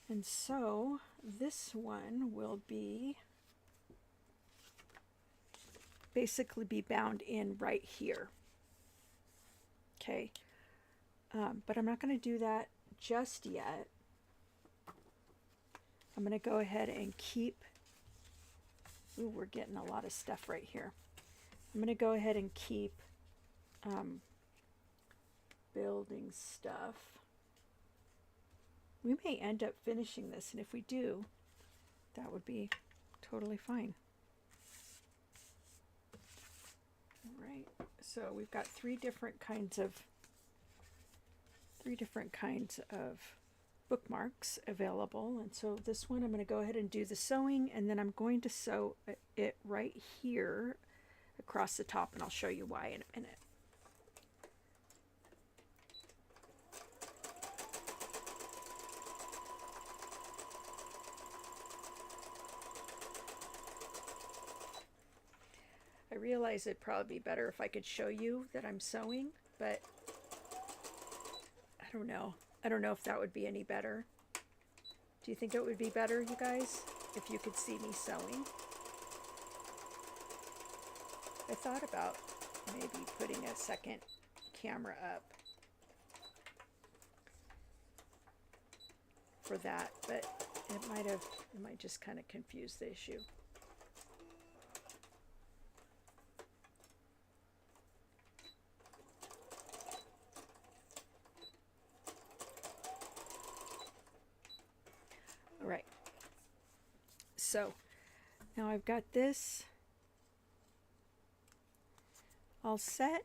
A: And so this one will be basically be bound in right here. Okay, but I'm not going to do that just yet. I'm going to go ahead and keep, ooh, we're getting a lot of stuff right here. I'm going to go ahead and keep building stuff. We may end up finishing this, and if we do, that would be totally fine. All right, so we've got three different kinds of bookmarks available, and so this one I'm going to go ahead and do the sewing, and then I'm going to sew it right here across the top, and I'll show you why in a minute. I realize it'd probably be better if I could show you that I'm sewing, but I don't know. I don't know if that would be any better. Do you think it would be better, you guys, if you could see me sewing? I thought about maybe putting a second camera up for that, but it might just kind of confuse the issue. Right, so now I've got this all set,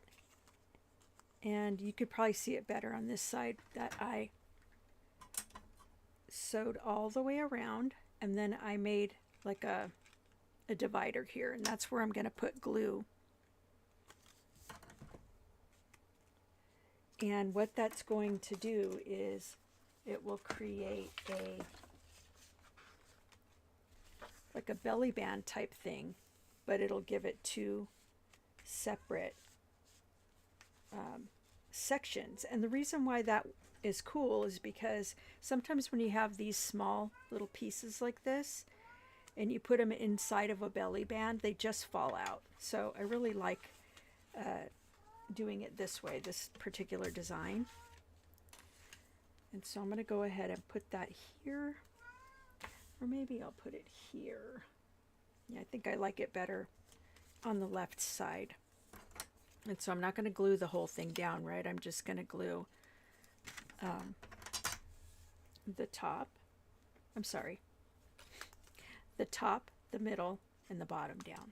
A: and you could probably see it better on this side that I sewed all the way around, and then I made like a divider here, and that's where I'm going to put glue. And what that's going to do is it will create like a belly band type thing, but it'll give it two separate sections. And the reason why that is cool is because sometimes when you have these small little pieces like this and you put them inside of a belly band, they just fall out. So I really like doing it this way, this particular design. And so I'm going to go ahead and put that here. Or maybe I'll put it here. Yeah, I think I like it better on the left side. And so I'm not going to glue the whole thing down, right? I'm just going to glue the top. I'm sorry. The top, the middle, and the bottom down.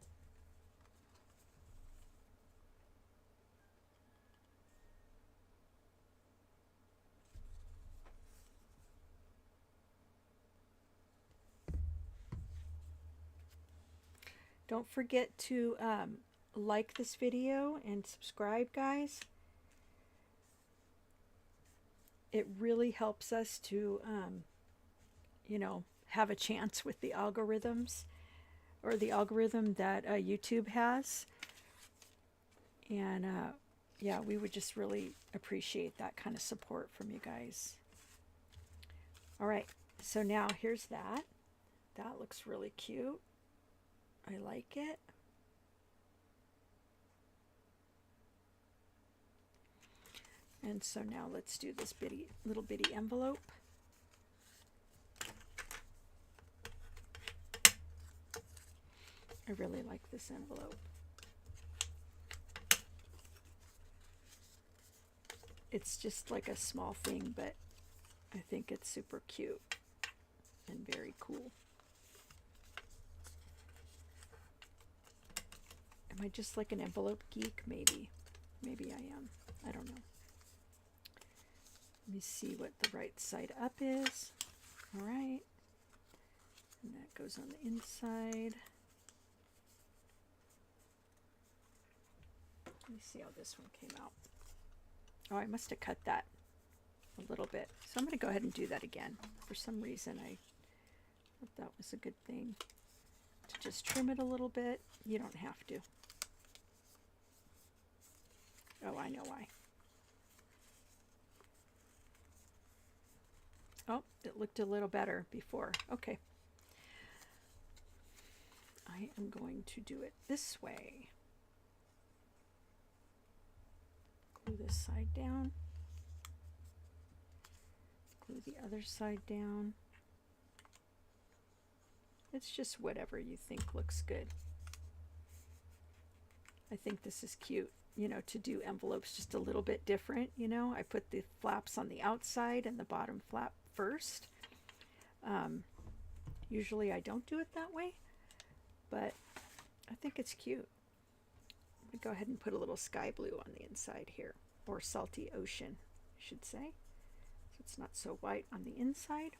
A: Don't forget to like this video and subscribe, guys. It really helps us to, you know, have a chance with the algorithms, or the algorithm that YouTube has. And yeah, we would just really appreciate that kind of support from you guys. All right, so now here's that. That looks really cute. I like it. And so now let's do this little bitty envelope. I really like this envelope. It's just like a small thing, but I think it's super cute and very cool. Am I just like an envelope geek? Maybe. Maybe I am. I don't know. Let me see what the right side up is. All right. And that goes on the inside. Let me see how this one came out. Oh, I must have cut that a little bit. So I'm going to go ahead and do that again. For some reason, I thought that was a good thing to just trim it a little bit. You don't have to. Oh, I know why. Oh, it looked a little better before. Okay. I am going to do it this way. Glue this side down. Glue the other side down. It's just whatever you think looks good. I think this is cute, you know, to do envelopes just a little bit different, you know. I put the flaps on the outside and the bottom flap first. Usually I don't do it that way, but I think it's cute. I'm going to go ahead and put a little sky blue on the inside here, or salty ocean, I should say. So it's not so white on the inside.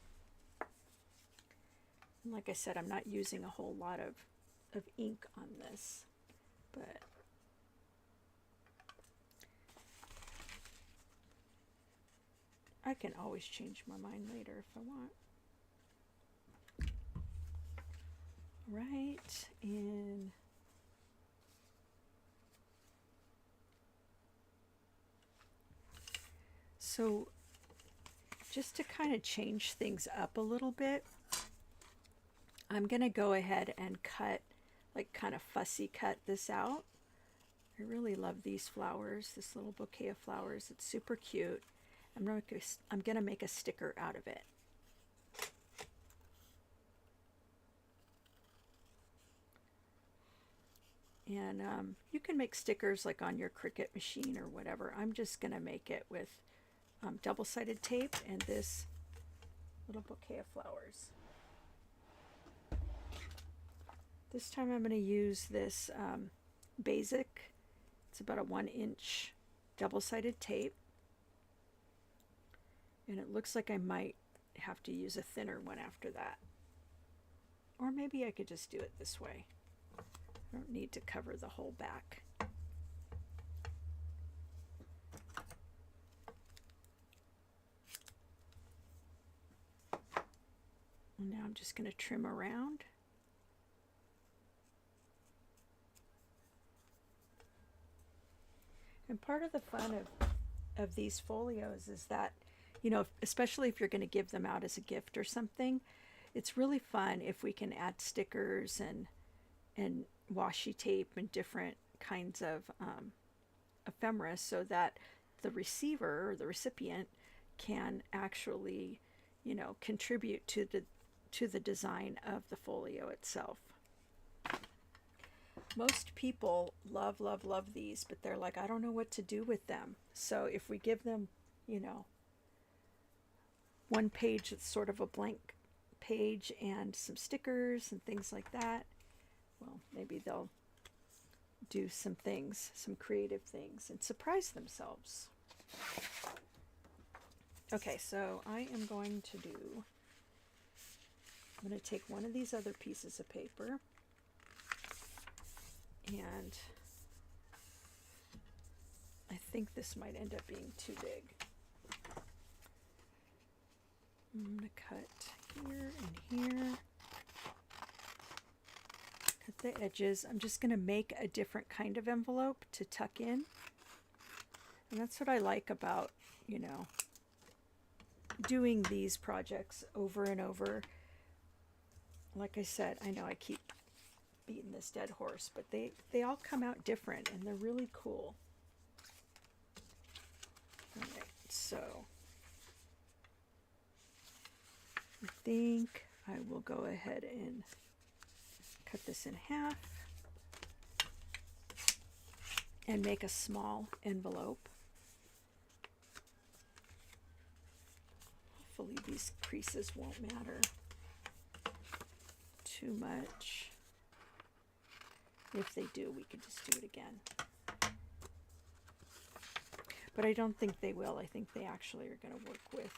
A: And like I said, I'm not using a whole lot of ink on this, but I can always change my mind later if I want. Right, and so just to kind of change things up a little bit, I'm going to go ahead and cut, like kind of fussy cut this out. I really love these flowers, this little bouquet of flowers. It's super cute. I'm going to make a sticker out of it. And you can make stickers like on your Cricut machine or whatever. I'm just going to make it with double-sided tape and this little bouquet of flowers. This time I'm going to use this basic, it's about a 1-inch double-sided tape. And it looks like I might have to use a thinner one after that. Or maybe I could just do it this way. I don't need to cover the whole back. And now I'm just going to trim around. And part of the fun of these folios is that, you know, especially if you're going to give them out as a gift or something, it's really fun if we can add stickers and washi tape and different kinds of ephemera so that the receiver or the recipient can actually, you know, contribute to the design of the folio itself. Most people love these, but they're like, I don't know what to do with them. So if we give them, you know, one page that's sort of a blank page and some stickers and things like that, well, maybe they'll do some things, some creative things, and surprise themselves. Okay, so I'm going to take one of these other pieces of paper, and I think this might end up being too big. I'm going to cut here and here. Cut the edges. I'm just going to make a different kind of envelope to tuck in. And that's what I like about, you know, doing these projects over and over. Like I said, I know I keep beating this dead horse, but they all come out different and they're really cool. All right, so I think I will go ahead and cut this in half and make a small envelope. hopefully these creases won't matter too much. If they do, we could just do it again. But I don't think they will. I think they actually are going to work with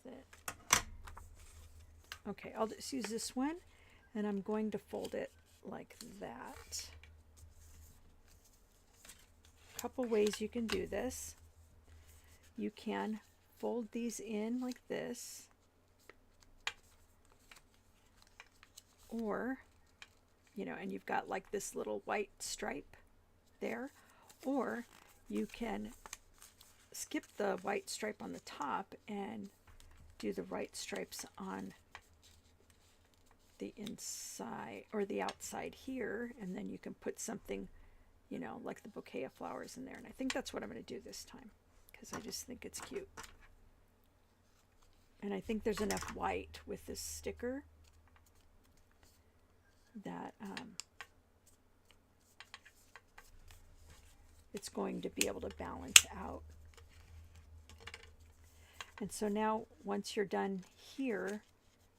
A: it. Okay, I'll just use this one, and I'm going to fold it like that. A couple ways you can do this. You can fold these in like this, or, you know, and you've got like this little white stripe there, or you can skip the white stripe on the top and do the white stripes on the inside or the outside here, and then you can put something, you know, like the bouquet of flowers in there. And I think that's what I'm going to do this time, because I just think it's cute. And I think there's enough white with this sticker that it's going to be able to balance out. And so now once you're done here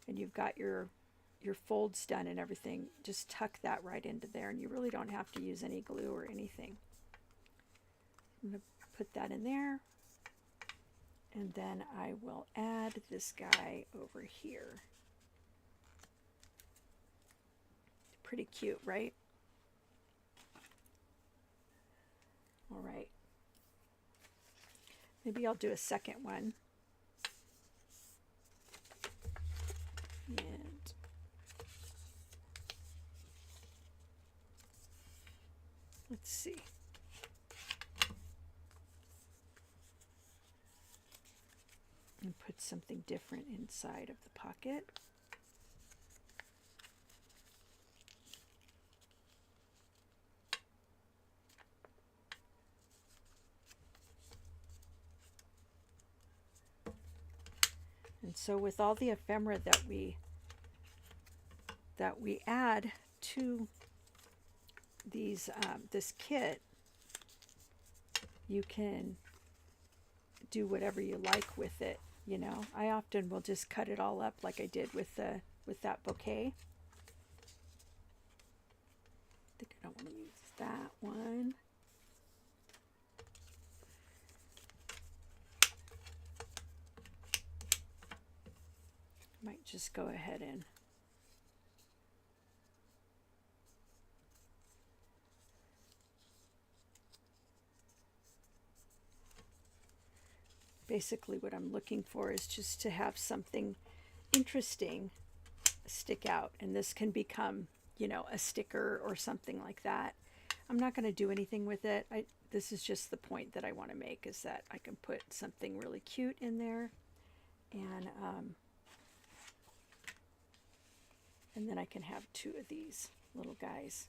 A: and you've got your folds done and everything, just tuck that right into there, and you really don't have to use any glue or anything. I'm going to put that in there, and then I will add this guy over here. Pretty cute, right? All right. Maybe I'll do a second one. And let's see. And put something different inside of the pocket. And so with all the ephemera that we add to these this kit, you can do whatever you like with it. You know, I often will just cut it all up like I did with that bouquet. I think I don't want to use that one. Might just go ahead and basically what I'm looking for is just to have something interesting stick out, and this can become, you know, a sticker or something like that. I'm not going to do anything with it. This is just the point that I want to make, is that I can put something really cute in there, and then I can have two of these little guys.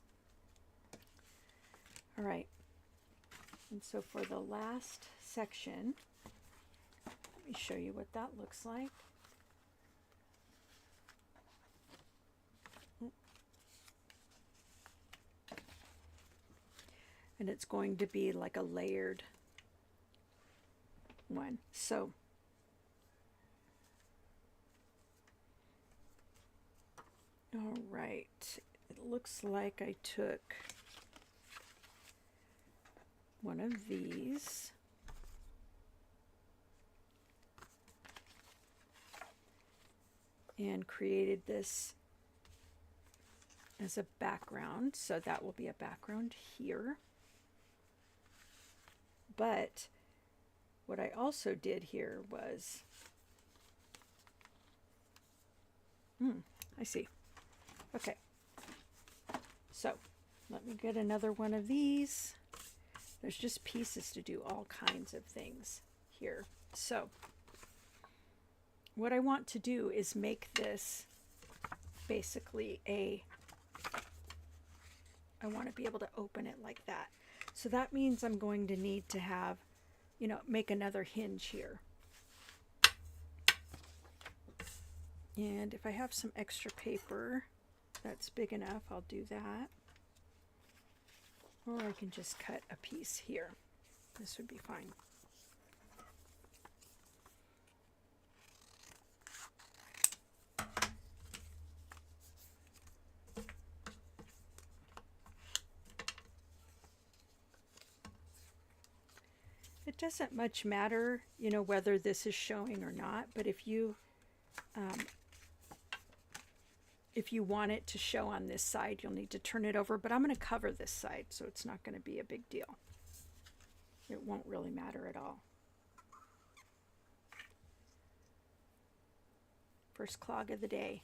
A: All right, and so for the last section, let me show you what that looks like. And it's going to be like a layered one. So all right, it looks like I took one of these and created this as a background, so that will be a background here. But what I also did here was, I see. Okay, so let me get another one of these. There's just pieces to do all kinds of things here. So what I want to do is make this basically I want to be able to open it like that. So that means I'm going to need to have, you know, make another hinge here. And if I have some extra paper that's big enough, I'll do that. Or I can just cut a piece here. This would be fine. doesn't much matter, you know, whether this is showing or not, but if you want it to show on this side, you'll need to turn it over, but I'm going to cover this side, so it's not going to be a big deal. It won't really matter at all. First clog of the day.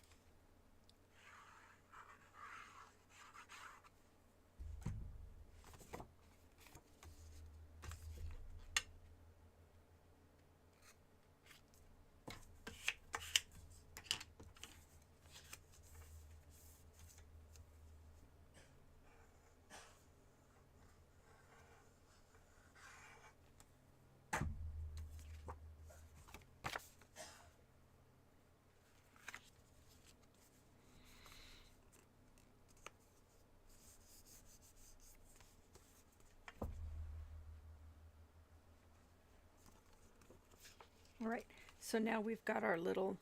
A: All right, so now we've got our little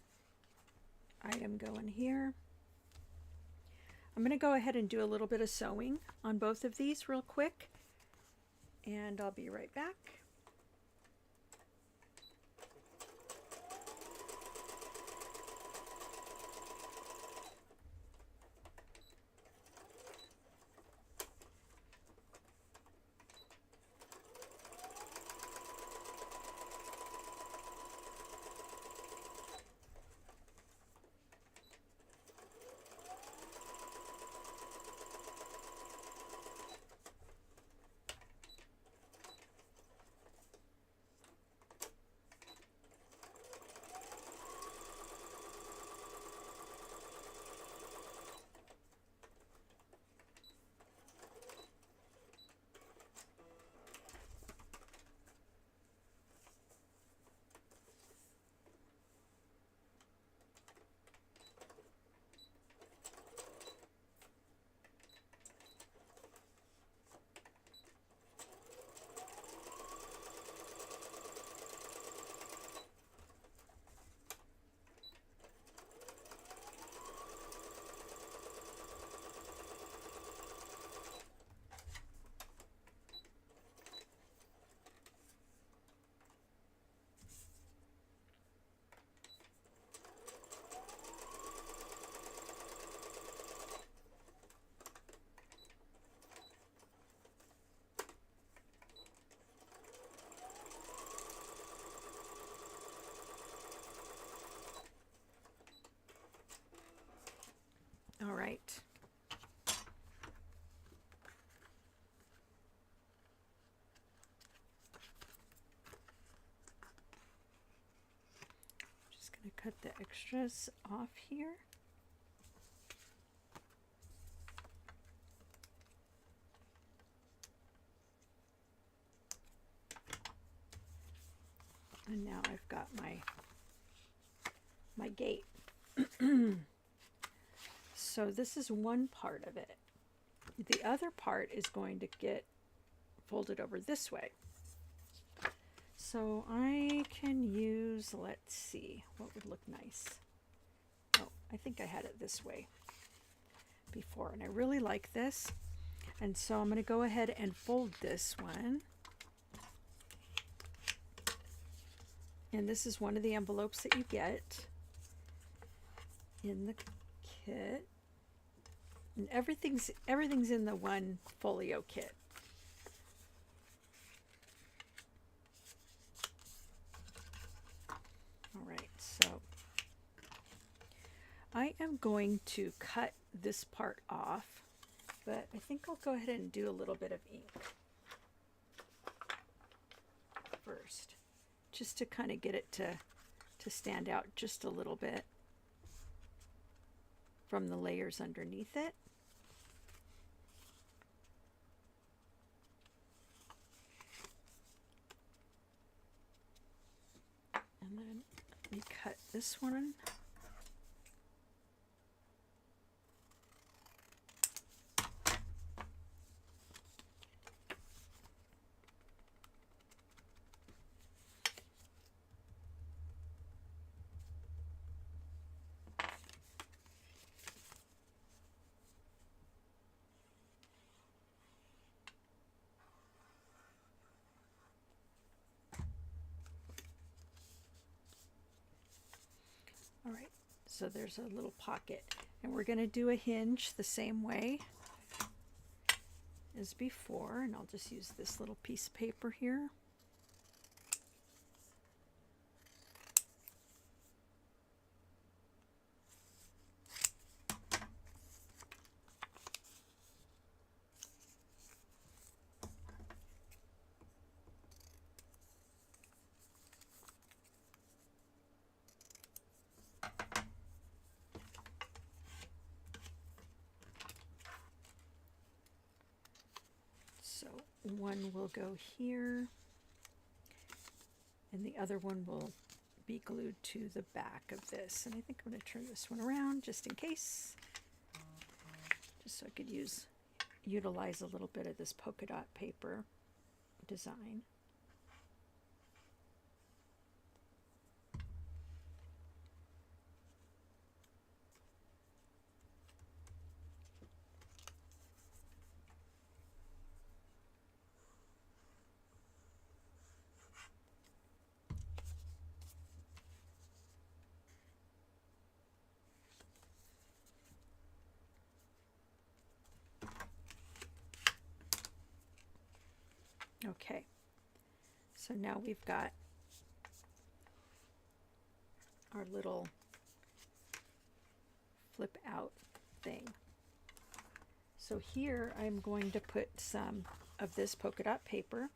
A: item going here. I'm going to go ahead and do a little bit of sewing on both of these real quick, and I'll be right back. All right. Just going to cut the extras off here. And now I've got my gate. So this is one part of it. The other part is going to get folded over this way. So I can use, let's see, what would look nice. Oh, I think I had it this way before, and I really like this. And so I'm going to go ahead and fold this one. And this is one of the envelopes that you get in the kit. And everything's in the one folio kit. All right, so I am going to cut this part off, but I think I'll go ahead and do a little bit of ink first, just to kind of get it to stand out just a little bit from the layers underneath it. And then let me cut this one. All right, so there's a little pocket, and we're going to do a hinge the same way as before, and I'll just use this little piece of paper here. So one will go here, and the other one will be glued to the back of this. And I think I'm going to turn this one around just in case, just so I could utilize a little bit of this polka dot paper design. Okay, so now we've got our little flip out thing. So here I'm going to put some of this polka dot paper.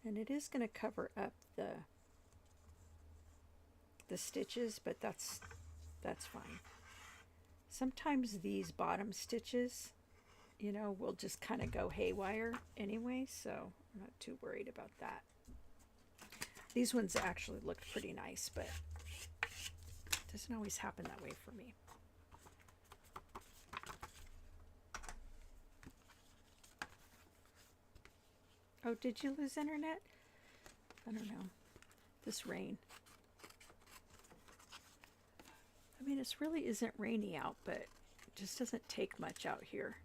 A: And it is going to cover up the stitches, but that's fine. Sometimes these bottom stitches, you know, will just kind of go haywire anyway, so I'm not too worried about that. These ones actually looked pretty nice, but it doesn't always happen that way for me. Oh, did you lose internet? I don't know. This rain. I mean, it really isn't rainy out, but it just doesn't take much out here.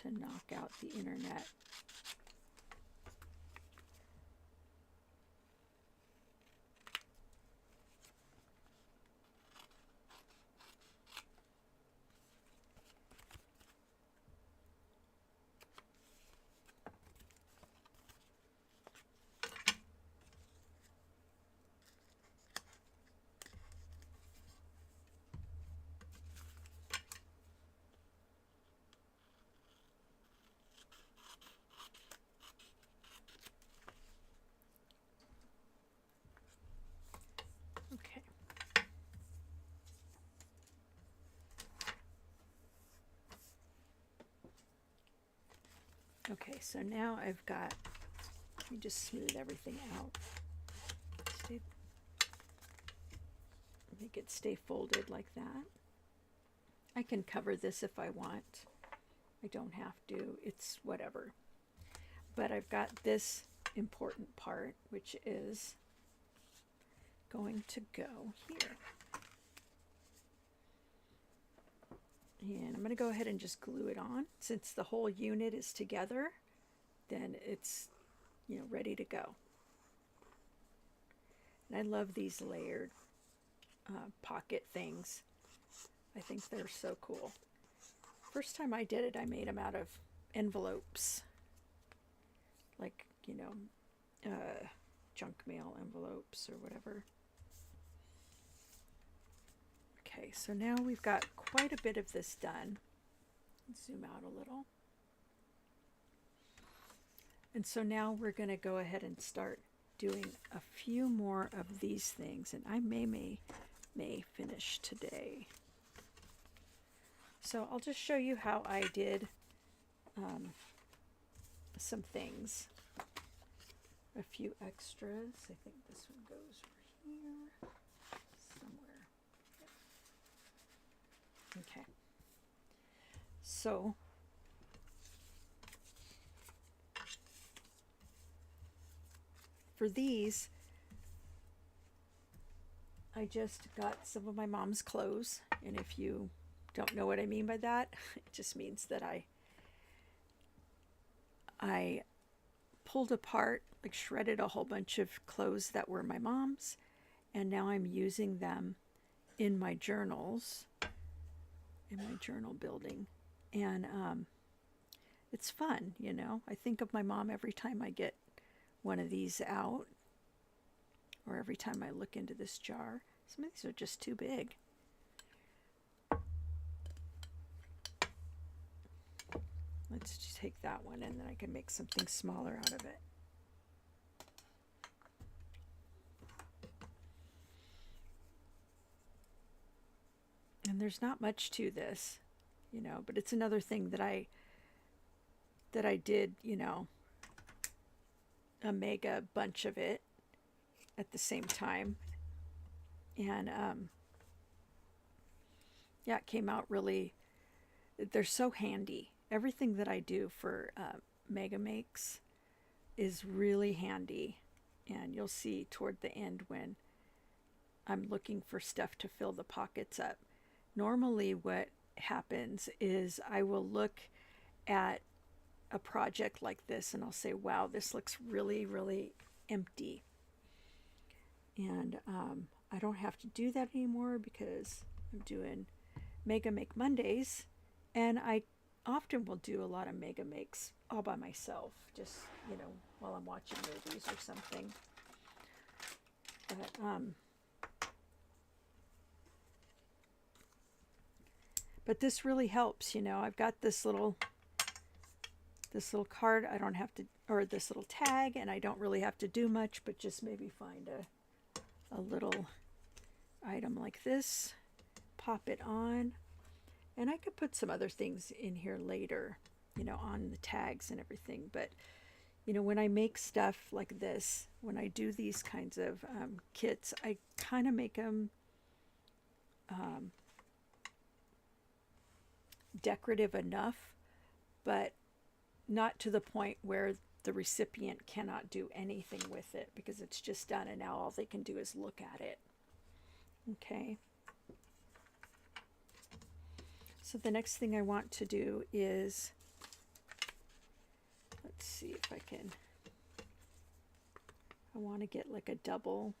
A: To knock out the internet. Okay. Okay, so now I've got, let me just smooth everything out. Make it stay folded like that. I can cover this if I want. I don't have to, it's whatever. But I've got this important part, which is going to go here. And I'm going to go ahead and just glue it on. Since the whole unit is together, then it's, you know, ready to go. And I love these layered pocket things. I think they're so cool. First time I did it, I made them out of envelopes. Like, you know, junk mail envelopes or whatever. Okay, so now we've got quite a bit of this done. Let's zoom out a little. And so now we're going to go ahead and start doing a few more of these things, and I may finish today. So I'll just show you how I did some things. A few extras. I think this one goes over here somewhere. Okay. So for these, I just got some of my mom's clothes, and if you don't know what I mean by that, it just means that I pulled apart, like shredded a whole bunch of clothes that were my mom's, and now I'm using them in my journals, in my journal building. And it's fun, you know. I think of my mom every time I get one of these out, or every time I look into this jar. Some of these are just too big. Let's just take that one, and then I can make something smaller out of it. And there's not much to this, you know, but it's another thing that I did, you know, a mega bunch of it at the same time. And yeah, it came out really, they're so handy. Everything that I do for mega makes is really handy, and you'll see toward the end when I'm looking for stuff to fill the pockets up. Normally what happens is I will look at a project like this and I'll say, wow, this looks really, really empty. And I don't have to do that anymore because I'm doing Mega Make Mondays, and I often will do a lot of Mega Makes all by myself, just, you know, while I'm watching movies or something. But this really helps, you know. I've got this little card, I don't have to, or this little tag, and I don't really have to do much, but just maybe find a little item like this, pop it on, and I could put some other things in here later, you know, on the tags and everything. But, you know, when I make stuff like this, when I do these kinds of kits, I kind of make them decorative enough, but not to the point where the recipient cannot do anything with it, because it's just done and now all they can do is look at it. Okay. So the next thing I want to do is, let's see if I can, I want to get like a double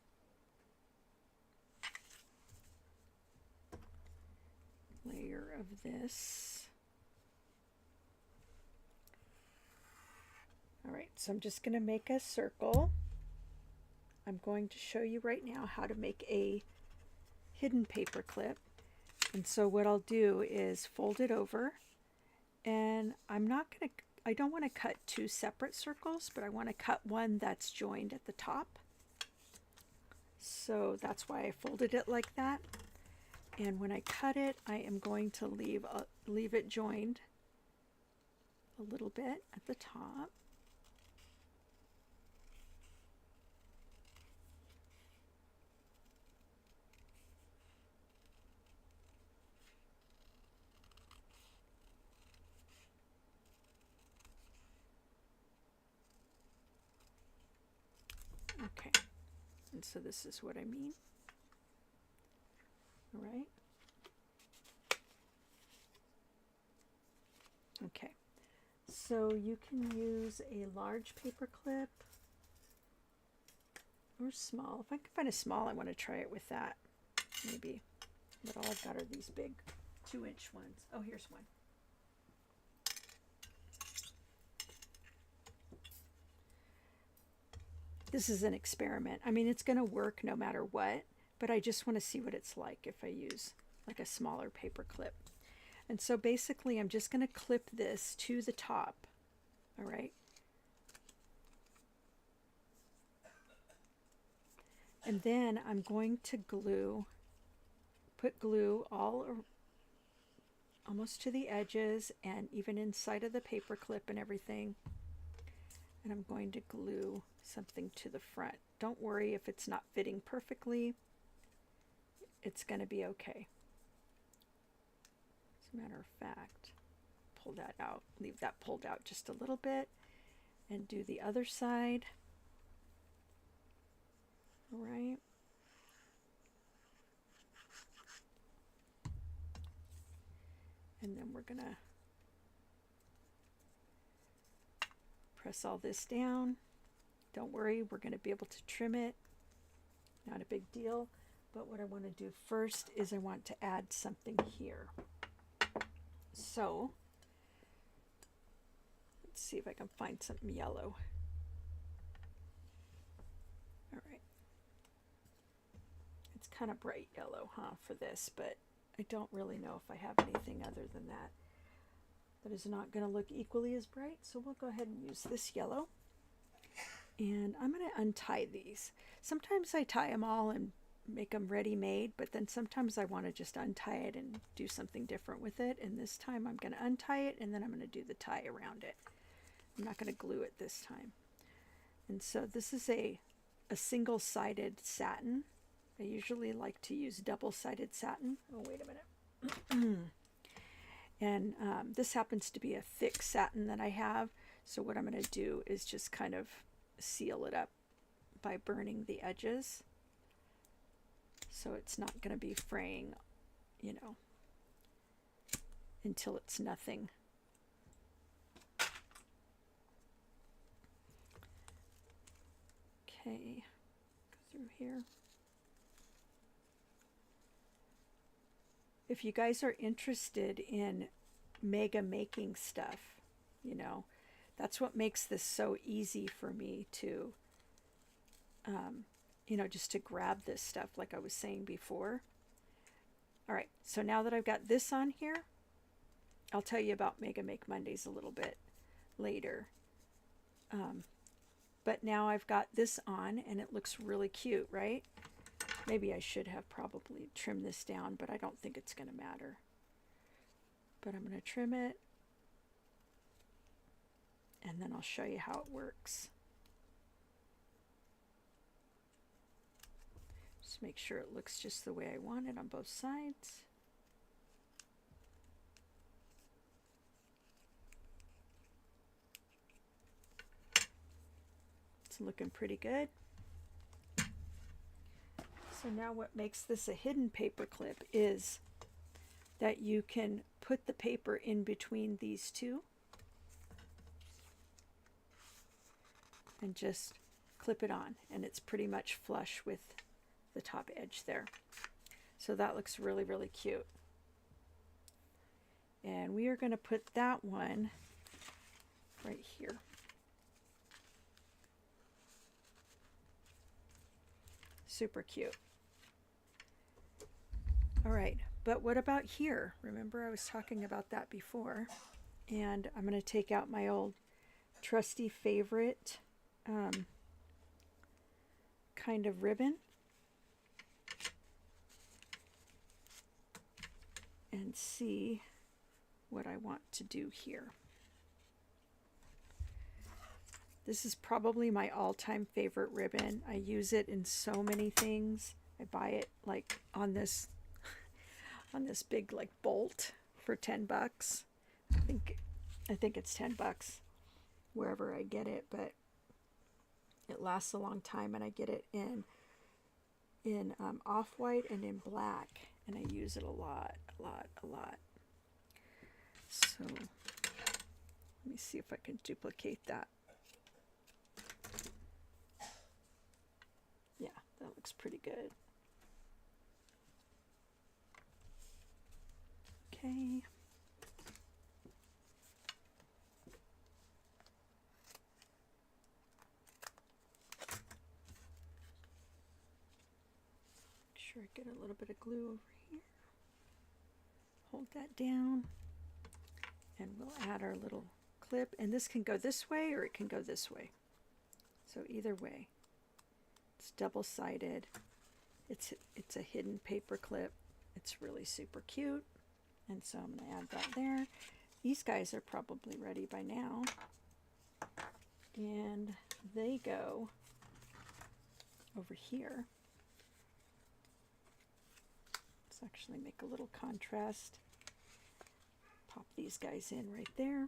A: layer of this. All right, so I'm just going to make a circle. I'm going to show you right now how to make a hidden paper clip. And so what I'll do is fold it over, and I don't want to cut two separate circles, but I want to cut one that's joined at the top. So that's why I folded it like that. And when I cut it, I am going to leave it joined a little bit at the top. Okay, and so this is what I mean. All right. Okay, so you can use a large paper clip or small. If I can find a small, I want to try it with that, maybe. But all I've got are these big 2-inch ones. Oh, here's one. This is an experiment. I mean, it's going to work no matter what, but I just want to see what it's like if I use like a smaller paper clip. And so basically I'm just going to clip this to the top. All right. And then I'm going to put glue almost to the edges and even inside of the paper clip and everything. And I'm going to glue something to the front. Don't worry if it's not fitting perfectly. It's going to be okay. As a matter of fact, pull that out. Leave that pulled out just a little bit and do the other side. All right. And then we're gonna press all this down. Don't worry, we're gonna be able to trim it. Not a big deal. But what I want to do first is I want to add something here. So let's see if I can find something yellow. All right. It's kind of bright yellow, huh, for this, but I don't really know if I have anything other than that. That is not going to look equally as bright, so we'll go ahead and use this yellow. And I'm going to untie these. Sometimes I tie them all and make them ready-made, but then sometimes I want to just untie it and do something different with it. And this time I'm going to untie it, and then I'm going to do the tie around it. I'm not going to glue it this time. And so this is a single-sided satin. I usually like to use double-sided satin. Oh, wait a minute. And this happens to be a thick satin that I have. So what I'm going to do is just kind of seal it up by burning the edges. So it's not going to be fraying, you know, until it's nothing. Okay, go through here. If you guys are interested in mega making stuff, you know, that's what makes this so easy for me to, you know, just to grab this stuff like I was saying before. All right, so now that I've got this on here, I'll tell you about Mega Make Mondays a little bit later. But now I've got this on and it looks really cute, right? Maybe I should have probably trimmed this down, but I don't think it's going to matter. But I'm going to trim it, and then I'll show you how it works. Just make sure it looks just the way I want it on both sides. It's looking pretty good. So now what makes this a hidden paper clip is that you can put the paper in between these two and just clip it on, and it's pretty much flush with the top edge there. So that looks really, really cute. And we are going to put that one right here. Super cute. All right, but what about here? Remember I was talking about that before. And I'm going to take out my old trusty favorite kind of ribbon and see what I want to do here. This is probably my all-time favorite ribbon. I use it in so many things. I buy it like on this on this big like bolt for 10 bucks. I think it's 10 bucks wherever I get it, but it lasts a long time, and I get it in off-white and in black, and I use it a lot. So let me see if I can duplicate that. Yeah, that looks pretty good. Okay. Make sure I get a little bit of glue over here. Hold that down. And we'll add our little clip. And this can go this way or it can go this way. So either way. It's double-sided. It's a hidden paper clip. It's really super cute. And so I'm going to add that there. These guys are probably ready by now. And they go over here. Let's actually make a little contrast. Pop these guys in right there.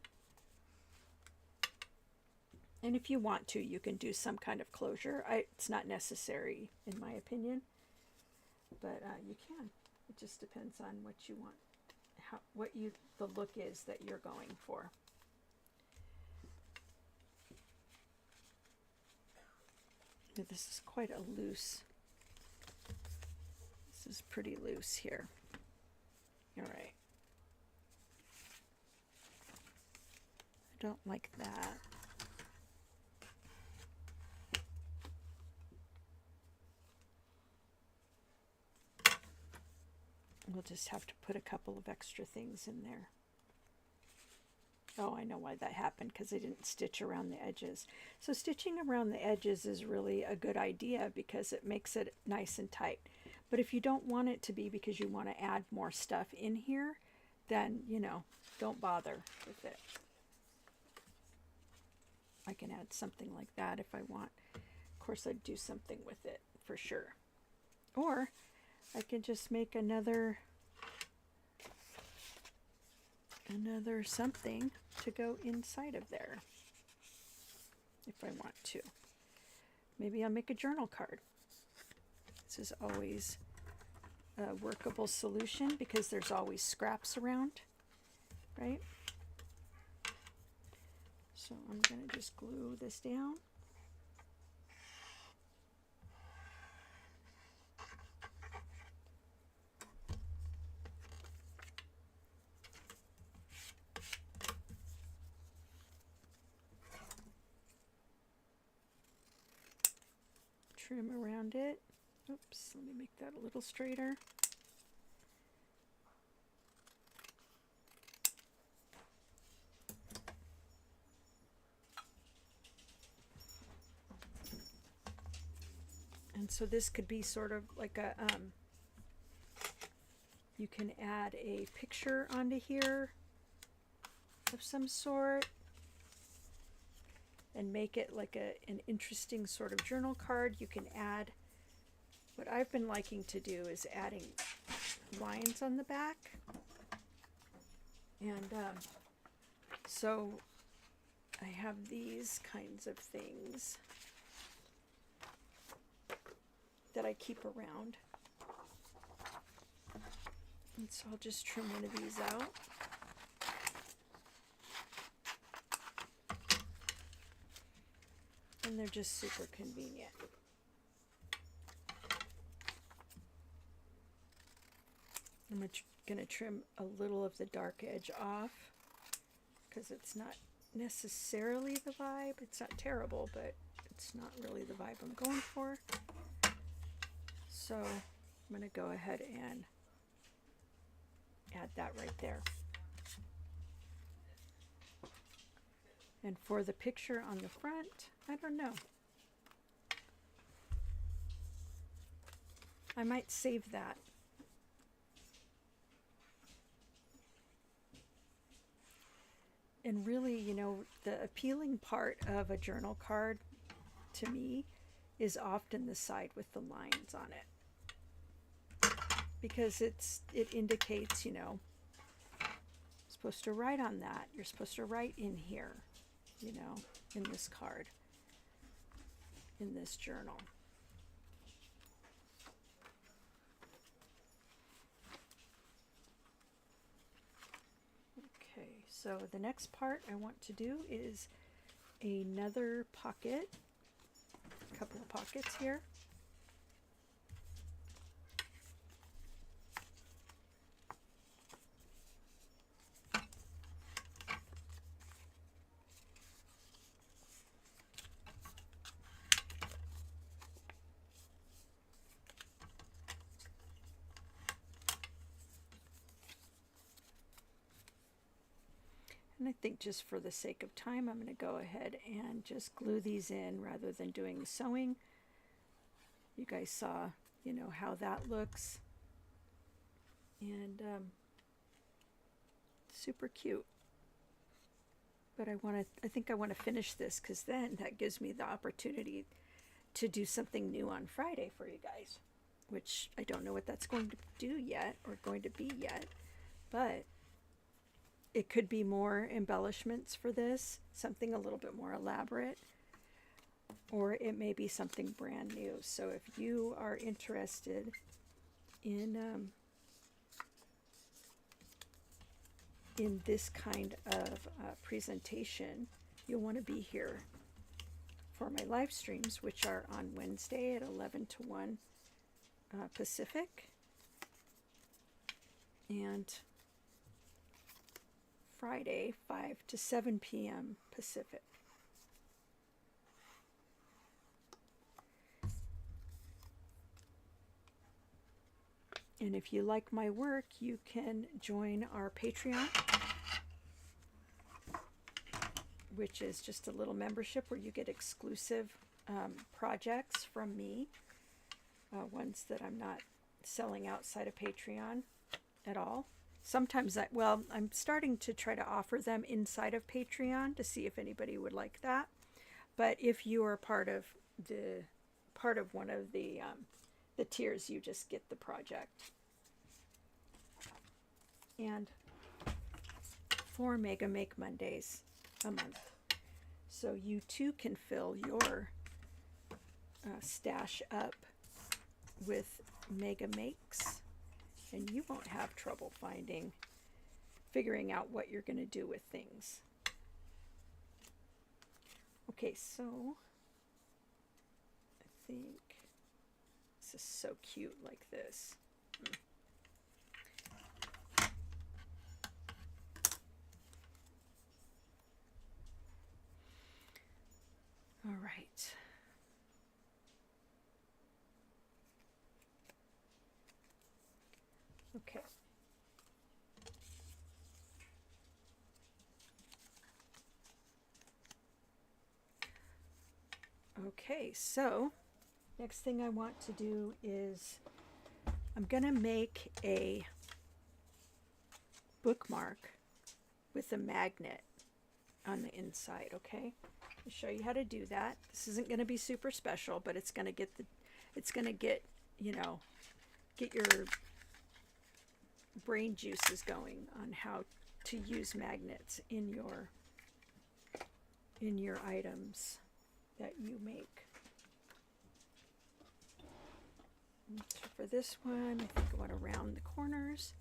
A: And if you want to, you can do some kind of closure. It's not necessary, in my opinion, but you can. It just depends on what you want, the look is that you're going for. This is quite a loose. This is pretty loose here. All right. I don't like that. We'll just have to put a couple of extra things in there. Oh, I know why that happened, because I didn't stitch around the edges. So stitching around the edges is really a good idea because it makes it nice and tight. But if you don't want it to be because you want to add more stuff in here, then, you know, don't bother with it. I can add something like that if I want. Of course, I'd do something with it for sure. Or I can just make another something to go inside of there if I want to. Maybe I'll make a journal card. This is always a workable solution because there's always scraps around, right? So I'm going to just glue this down. Trim around it. Oops, let me make that a little straighter. And so this could be sort of like a, you can add a picture onto here of some sort and make it like an interesting sort of journal card. You can add, what I've been liking to do is adding lines on the back. And so I have these kinds of things that I keep around. And so I'll just trim one of these out. And they're just super convenient. I'm going to trim a little of the dark edge off because it's not necessarily the vibe. It's not terrible, but it's not really the vibe I'm going for. So I'm going to go ahead and add that right there. And for the picture on the front, I don't know. I might save that. And really, you know, the appealing part of a journal card to me is often the side with the lines on it. Because it indicates, you know, you're supposed to write on that. You're supposed to write in here, you know, in this card, in this journal. Okay, so the next part I want to do is another pocket, a couple of pockets here. And I think just for the sake of time, I'm going to go ahead and just glue these in rather than doing the sewing. You guys saw, you know, how that looks. And super cute. But I think I want to finish this because then that gives me the opportunity to do something new on Friday for you guys, which I don't know what that's going to do yet or going to be yet, but it could be more embellishments for this, something a little bit more elaborate, or it may be something brand new. So if you are interested in in this kind of presentation, you'll want to be here for my live streams, which are on Wednesday at 11 to 1 Pacific, and Friday 5 to 7 p.m. Pacific. And if you like my work, you can join our Patreon, which is just a little membership where you get exclusive projects from me, ones that I'm not selling outside of Patreon at all. Sometimes I'm starting to try to offer them inside of Patreon to see if anybody would like that. But if you are part of one of the tiers, you just get the project. And 4 Mega Make Mondays a month. So you too can fill your stash up with Mega Makes, and you won't have trouble figuring out what you're going to do with things. Okay, so I think this is so cute like this. All right. Okay. Okay, so next thing I want to do is I'm going to make a bookmark with a magnet on the inside, okay? I'll show you how to do that. This isn't going to be super special, but it's going to get your brain juices going on how to use magnets in your items that you make. So for this one, I think I want to round the corners.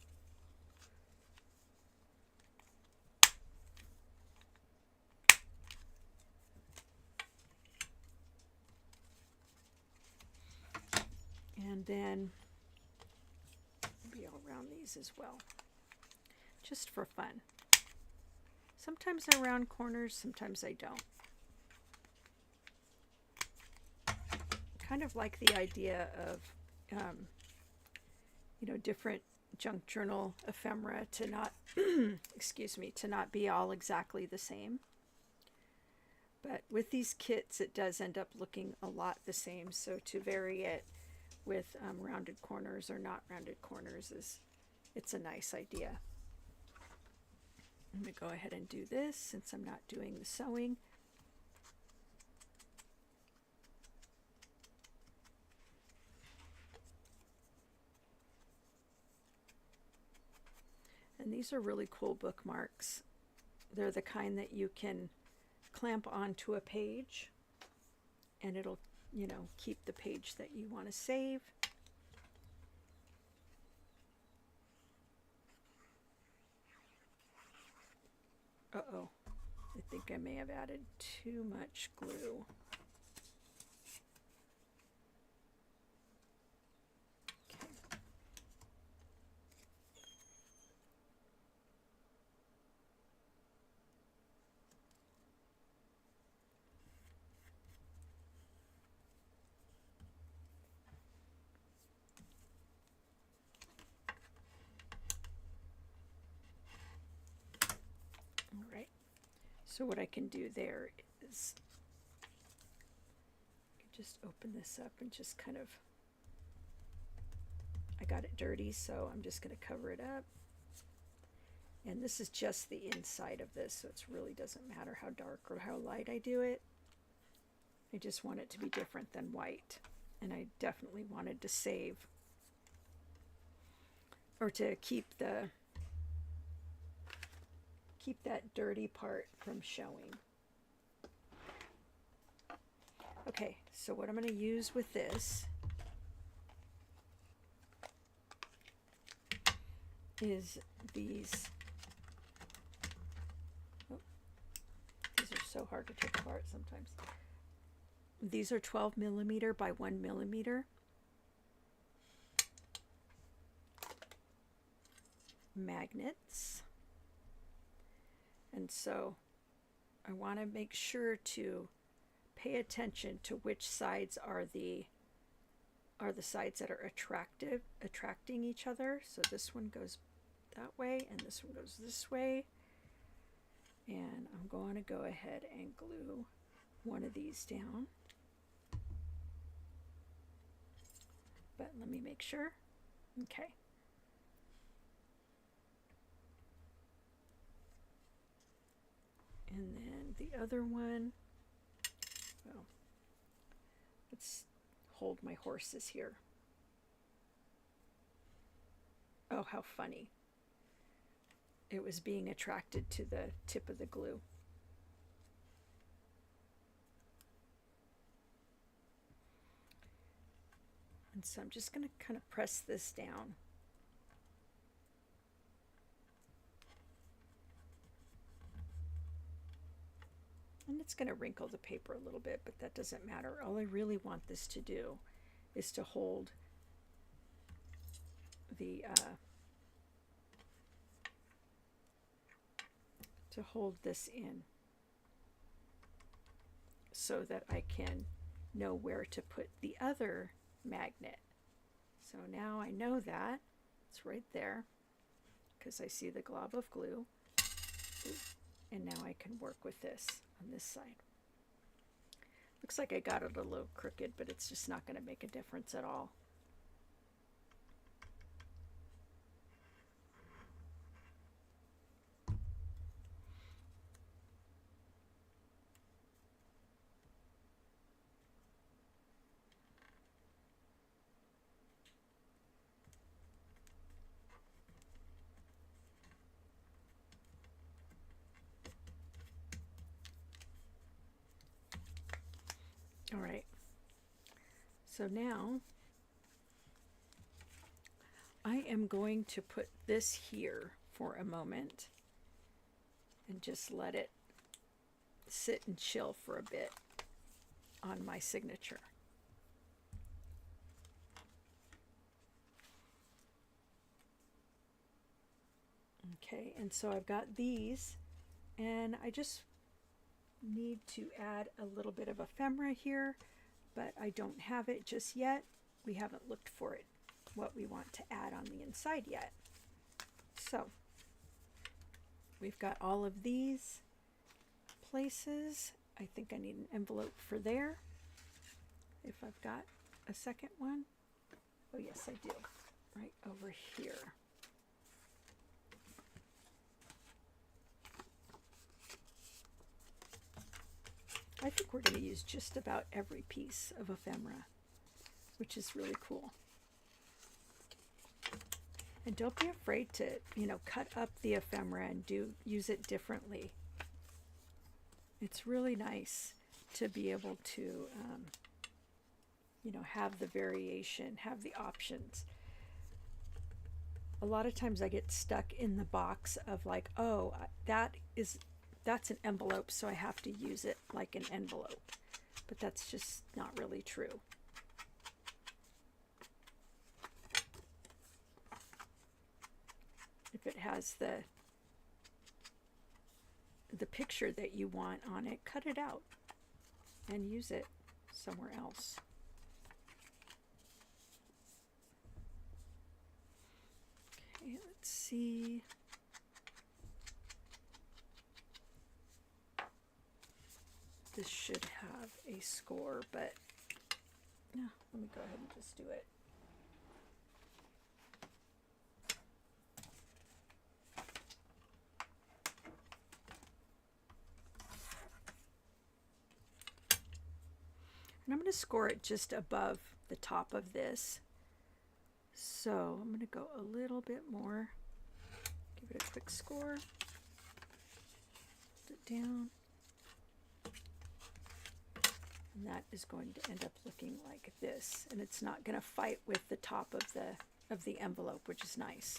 A: And then maybe I'll round these as well, just for fun. Sometimes I round corners, sometimes I don't. Kind of like the idea of, different junk journal ephemera to not, to not be all exactly the same. But with these kits, it does end up looking a lot the same. So to vary it with rounded corners or not rounded corners it's a nice idea. I'm going to go ahead and do this since I'm not doing the sewing. And these are really cool bookmarks. They're the kind that you can clamp onto a page and it'll keep the page that you want to save. Uh-oh, I think I may have added too much glue. Okay. All right, so what I can do there is I can just open this up and just kind of, I got it dirty, so I'm just going to cover it up. And this is just the inside of this, so it really doesn't matter how dark or how light I do it. I just want it to be different than white. And I definitely wanted to save, or to keep that dirty part from showing. Okay, so what I'm going to use with this is these so hard to take apart sometimes. These are 12 millimeter by 1 millimeter. Magnets. And so I want to make sure to pay attention to which sides are the sides that are attracting each other. So this one goes that way and this one goes this way. And I'm going to go ahead and glue one of these down. But let me make sure. Okay. And then the other one, well, let's hold my horses here. Oh, how funny. It was being attracted to the tip of the glue. And so I'm just going to kind of press this down. And it's going to wrinkle the paper a little bit, but that doesn't matter. All I really want this to do is to hold the this in so that I can know where to put the other magnet. So now I know that it's right there because I see the glob of glue. Ooh. And now I can work with this on this side. Looks like I got it a little crooked, but it's just not going to make a difference at all. All right, so now I am going to put this here for a moment and just let it sit and chill for a bit on my signature. Okay, and so I've got these, and I just need to add a little bit of ephemera here, but I don't have it just yet. We haven't looked for it, what we want to add on the inside yet. So we've got all of these places. I think I need an envelope for there if I've got a second one. Oh yes, I do, right over here. I think we're going to use just about every piece of ephemera, which is really cool. And don't be afraid to, cut up the ephemera and use it differently. It's really nice to be able to, have the variation, have the options. A lot of times I get stuck in the box of like, oh, that's an envelope, so I have to use it like an envelope. But that's just not really true. If it has the picture that you want on it, cut it out and use it somewhere else. Okay, let's see. This should have a score, but yeah, let me go ahead and just do it. And I'm going to score it just above the top of this. So I'm going to go a little bit more, give it a quick score, put it down. And that is going to end up looking like this. And it's not going to fight with the top of the envelope, which is nice.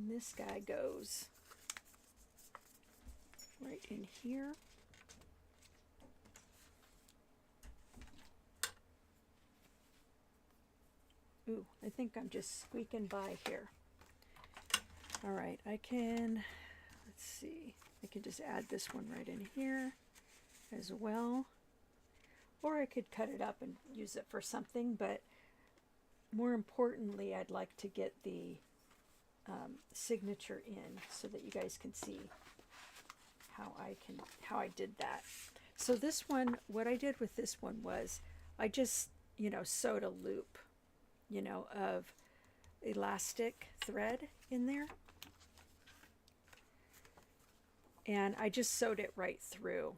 A: And this guy goes right in here. Ooh, I think I'm just squeaking by here. All right, I can, let's see, I can just add this one right in here as well. Or I could cut it up and use it for something, but more importantly, I'd like to get the signature in so that you guys can see how I did that. So this one, what I did with this one was I just, sewed a loop, of elastic thread in there. And I just sewed it right through,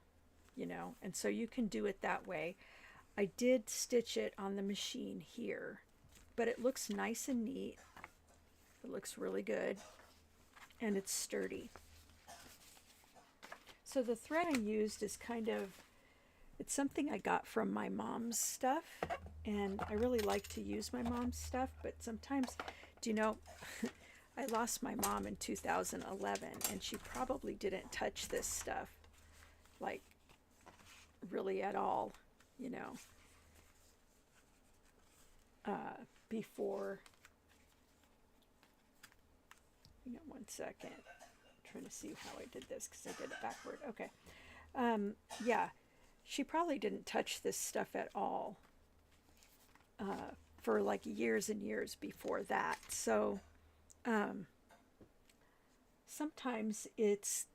A: and so you can do it that way. I did stitch it on the machine here, but it looks nice and neat. It looks really good, and it's sturdy. So the thread I used is it's something I got from my mom's stuff, and I really like to use my mom's stuff, but sometimes, I lost my mom in 2011, and she probably didn't touch this stuff, like, really at all, before. One second. I'm trying to see how I did this because I did it backward. Okay. Yeah, she probably didn't touch this stuff at all for like years and years before that. So sometimes it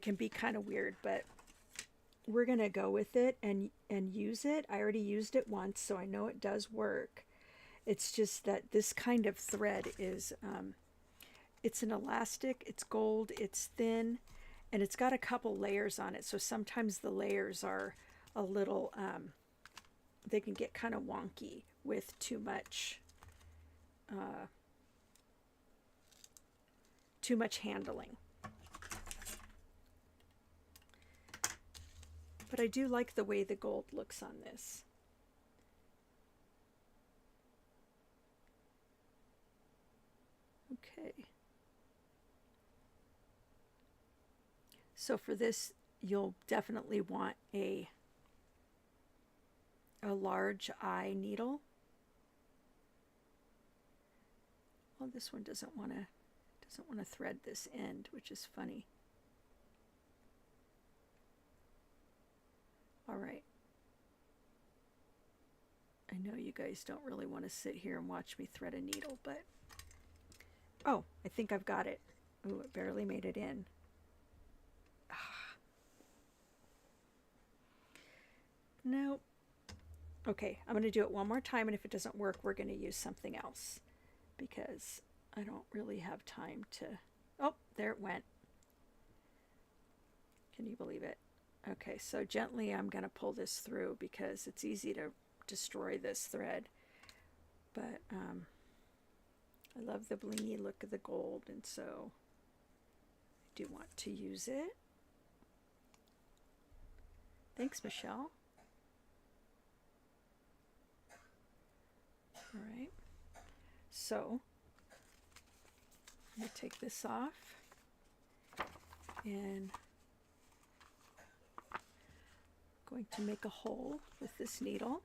A: can be kind of weird, but we're gonna go with it and use it. I already used it once, so I know it does work. It's just that this kind of thread is it's an elastic, it's gold, it's thin, and it's got a couple layers on it, so sometimes the layers are a little they can get kind of wonky with too much handling. But I do like the way the gold looks on this. Okay. So for this, you'll definitely want a large eye needle. Well, this one doesn't want to thread this end, which is funny. All right. I know you guys don't really want to sit here and watch me thread a needle, but oh, I think I've got it. Ooh, it barely made it in. Nope. Okay, I'm going to do it one more time, and if it doesn't work, we're going to use something else because I don't really have time to... Oh, there it went. Can you believe it? Okay, so gently I'm going to pull this through because it's easy to destroy this thread. But I love the blingy look of the gold, and so I do want to use it. Thanks, Michelle. All right, so I'm going to take this off and going to make a hole with this needle,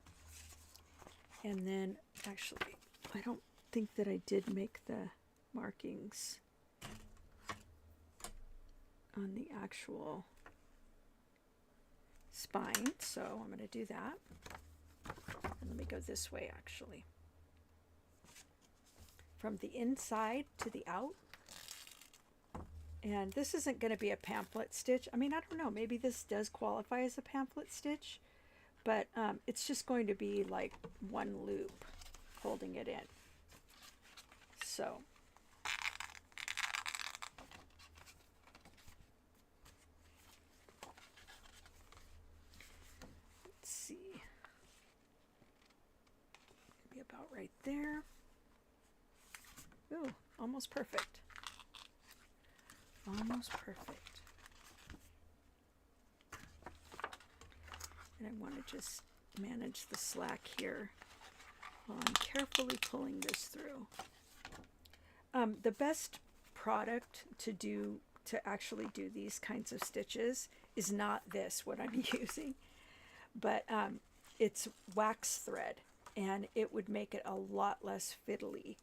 A: and then actually I don't think that I did make the markings on the actual spine, so I'm going to do that. And let me go this way actually, from the inside to the out. And this isn't going to be a pamphlet stitch. I mean, I don't know, maybe this does qualify as a pamphlet stitch, but it's just going to be like one loop holding it in. So let's see, maybe about right there. Ooh, almost perfect. Almost perfect. And I want to just manage the slack here while I'm carefully pulling this through. The best product to actually do these kinds of stitches is not this, what I'm using, but it's wax thread, and it would make it a lot less fiddly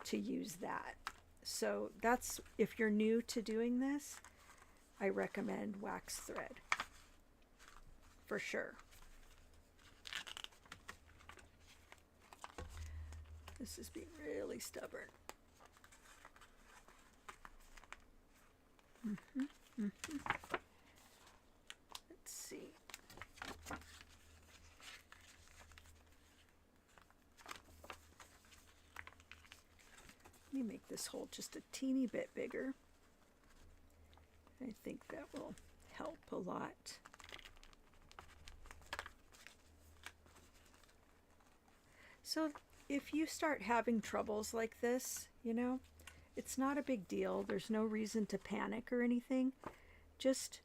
A: to use that. So that's, if you're new to doing this, I recommend wax thread for sure. This is being really stubborn. Let's see. Let me make this hole just a teeny bit bigger. I think that will help a lot. So if you start having troubles like this, you know, it's not a big deal. There's no reason to panic or anything. Just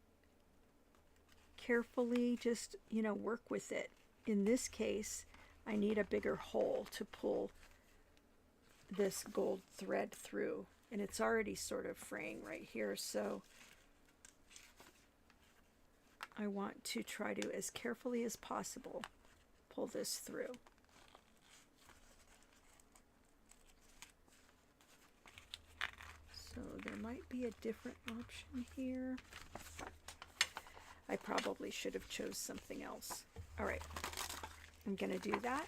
A: carefully, just, you know, work with it. In this case, I need a bigger hole to pull this gold thread through, and it's already sort of fraying right here, so I want to try to, as carefully as possible, pull this through. So there might be a different option here. I probably should have chose something else. All right, I'm gonna do that.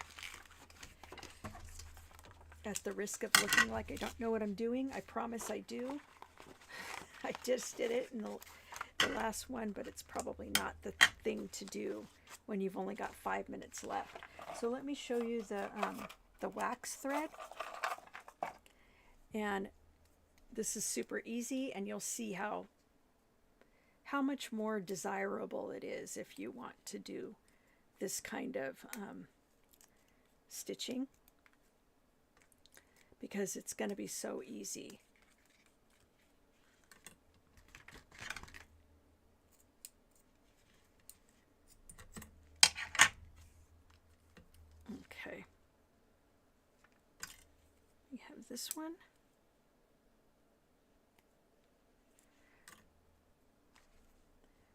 A: At the risk of looking like I don't know what I'm doing, I promise I do. I just did it in the last one, but it's probably not the thing to do when you've only got 5 minutes left. So let me show you the wax thread. And this is super easy, and you'll see how much more desirable it is if you want to do this kind of stitching, because it's going to be so easy. Okay. We have this one.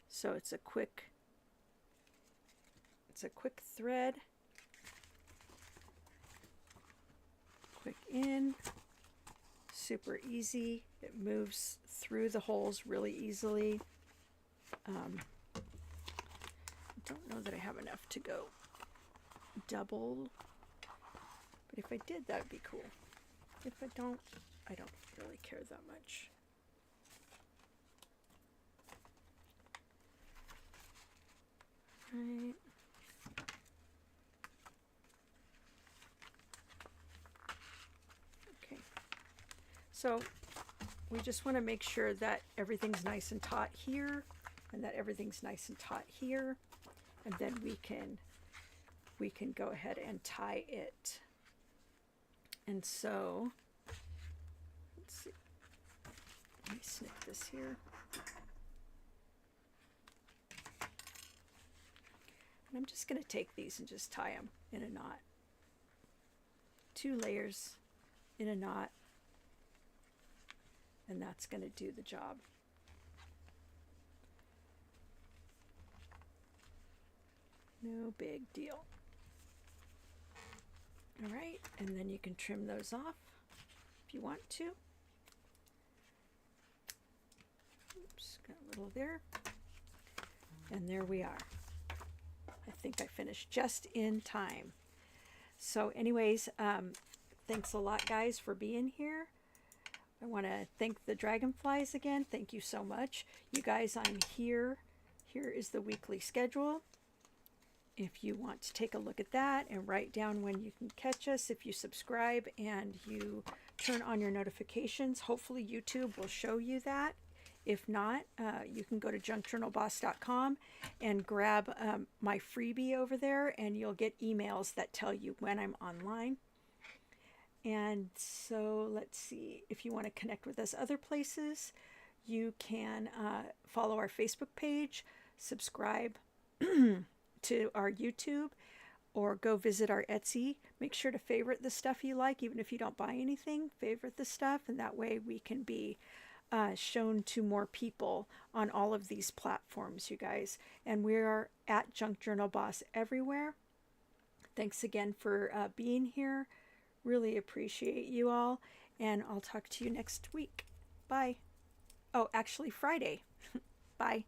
A: So it's a quick thread. Quick in, super easy. It moves through the holes really easily. I don't know that I have enough to go double, but if I did, that would be cool. If I don't really care that much. Right. Okay. So we just want to make sure that everything's nice and taut here, and that everything's nice and taut here, and then we can go ahead and tie it. And so let's see. Let me snip this here. And I'm just going to take these and just tie them in a knot. 2 layers in a knot, and that's going to do the job. No big deal. All right, and then you can trim those off if you want to. Oops, got a little there. And there we are. I think I finished just in time. So anyways, thanks a lot, guys, for being here. I want to thank the dragonflies again. Thank you so much. You guys, I'm here. Here is the weekly schedule. If you want to take a look at that and write down when you can catch us, if you subscribe and you turn on your notifications, hopefully YouTube will show you that. If not, you can go to junkjournalboss.com and grab my freebie over there, and you'll get emails that tell you when I'm online. And so let's see, if you want to connect with us other places, you can follow our Facebook page, subscribe to our YouTube. or go visit our Etsy. Make sure to favorite the stuff you like, even if you don't buy anything. Favorite the stuff, and that way we can be shown to more people on all of these platforms, you guys. And we are at Junk Journal Boss everywhere. Thanks again for being here. Really appreciate you all. And I'll talk to you next week. Bye. Oh, actually, Friday. Bye.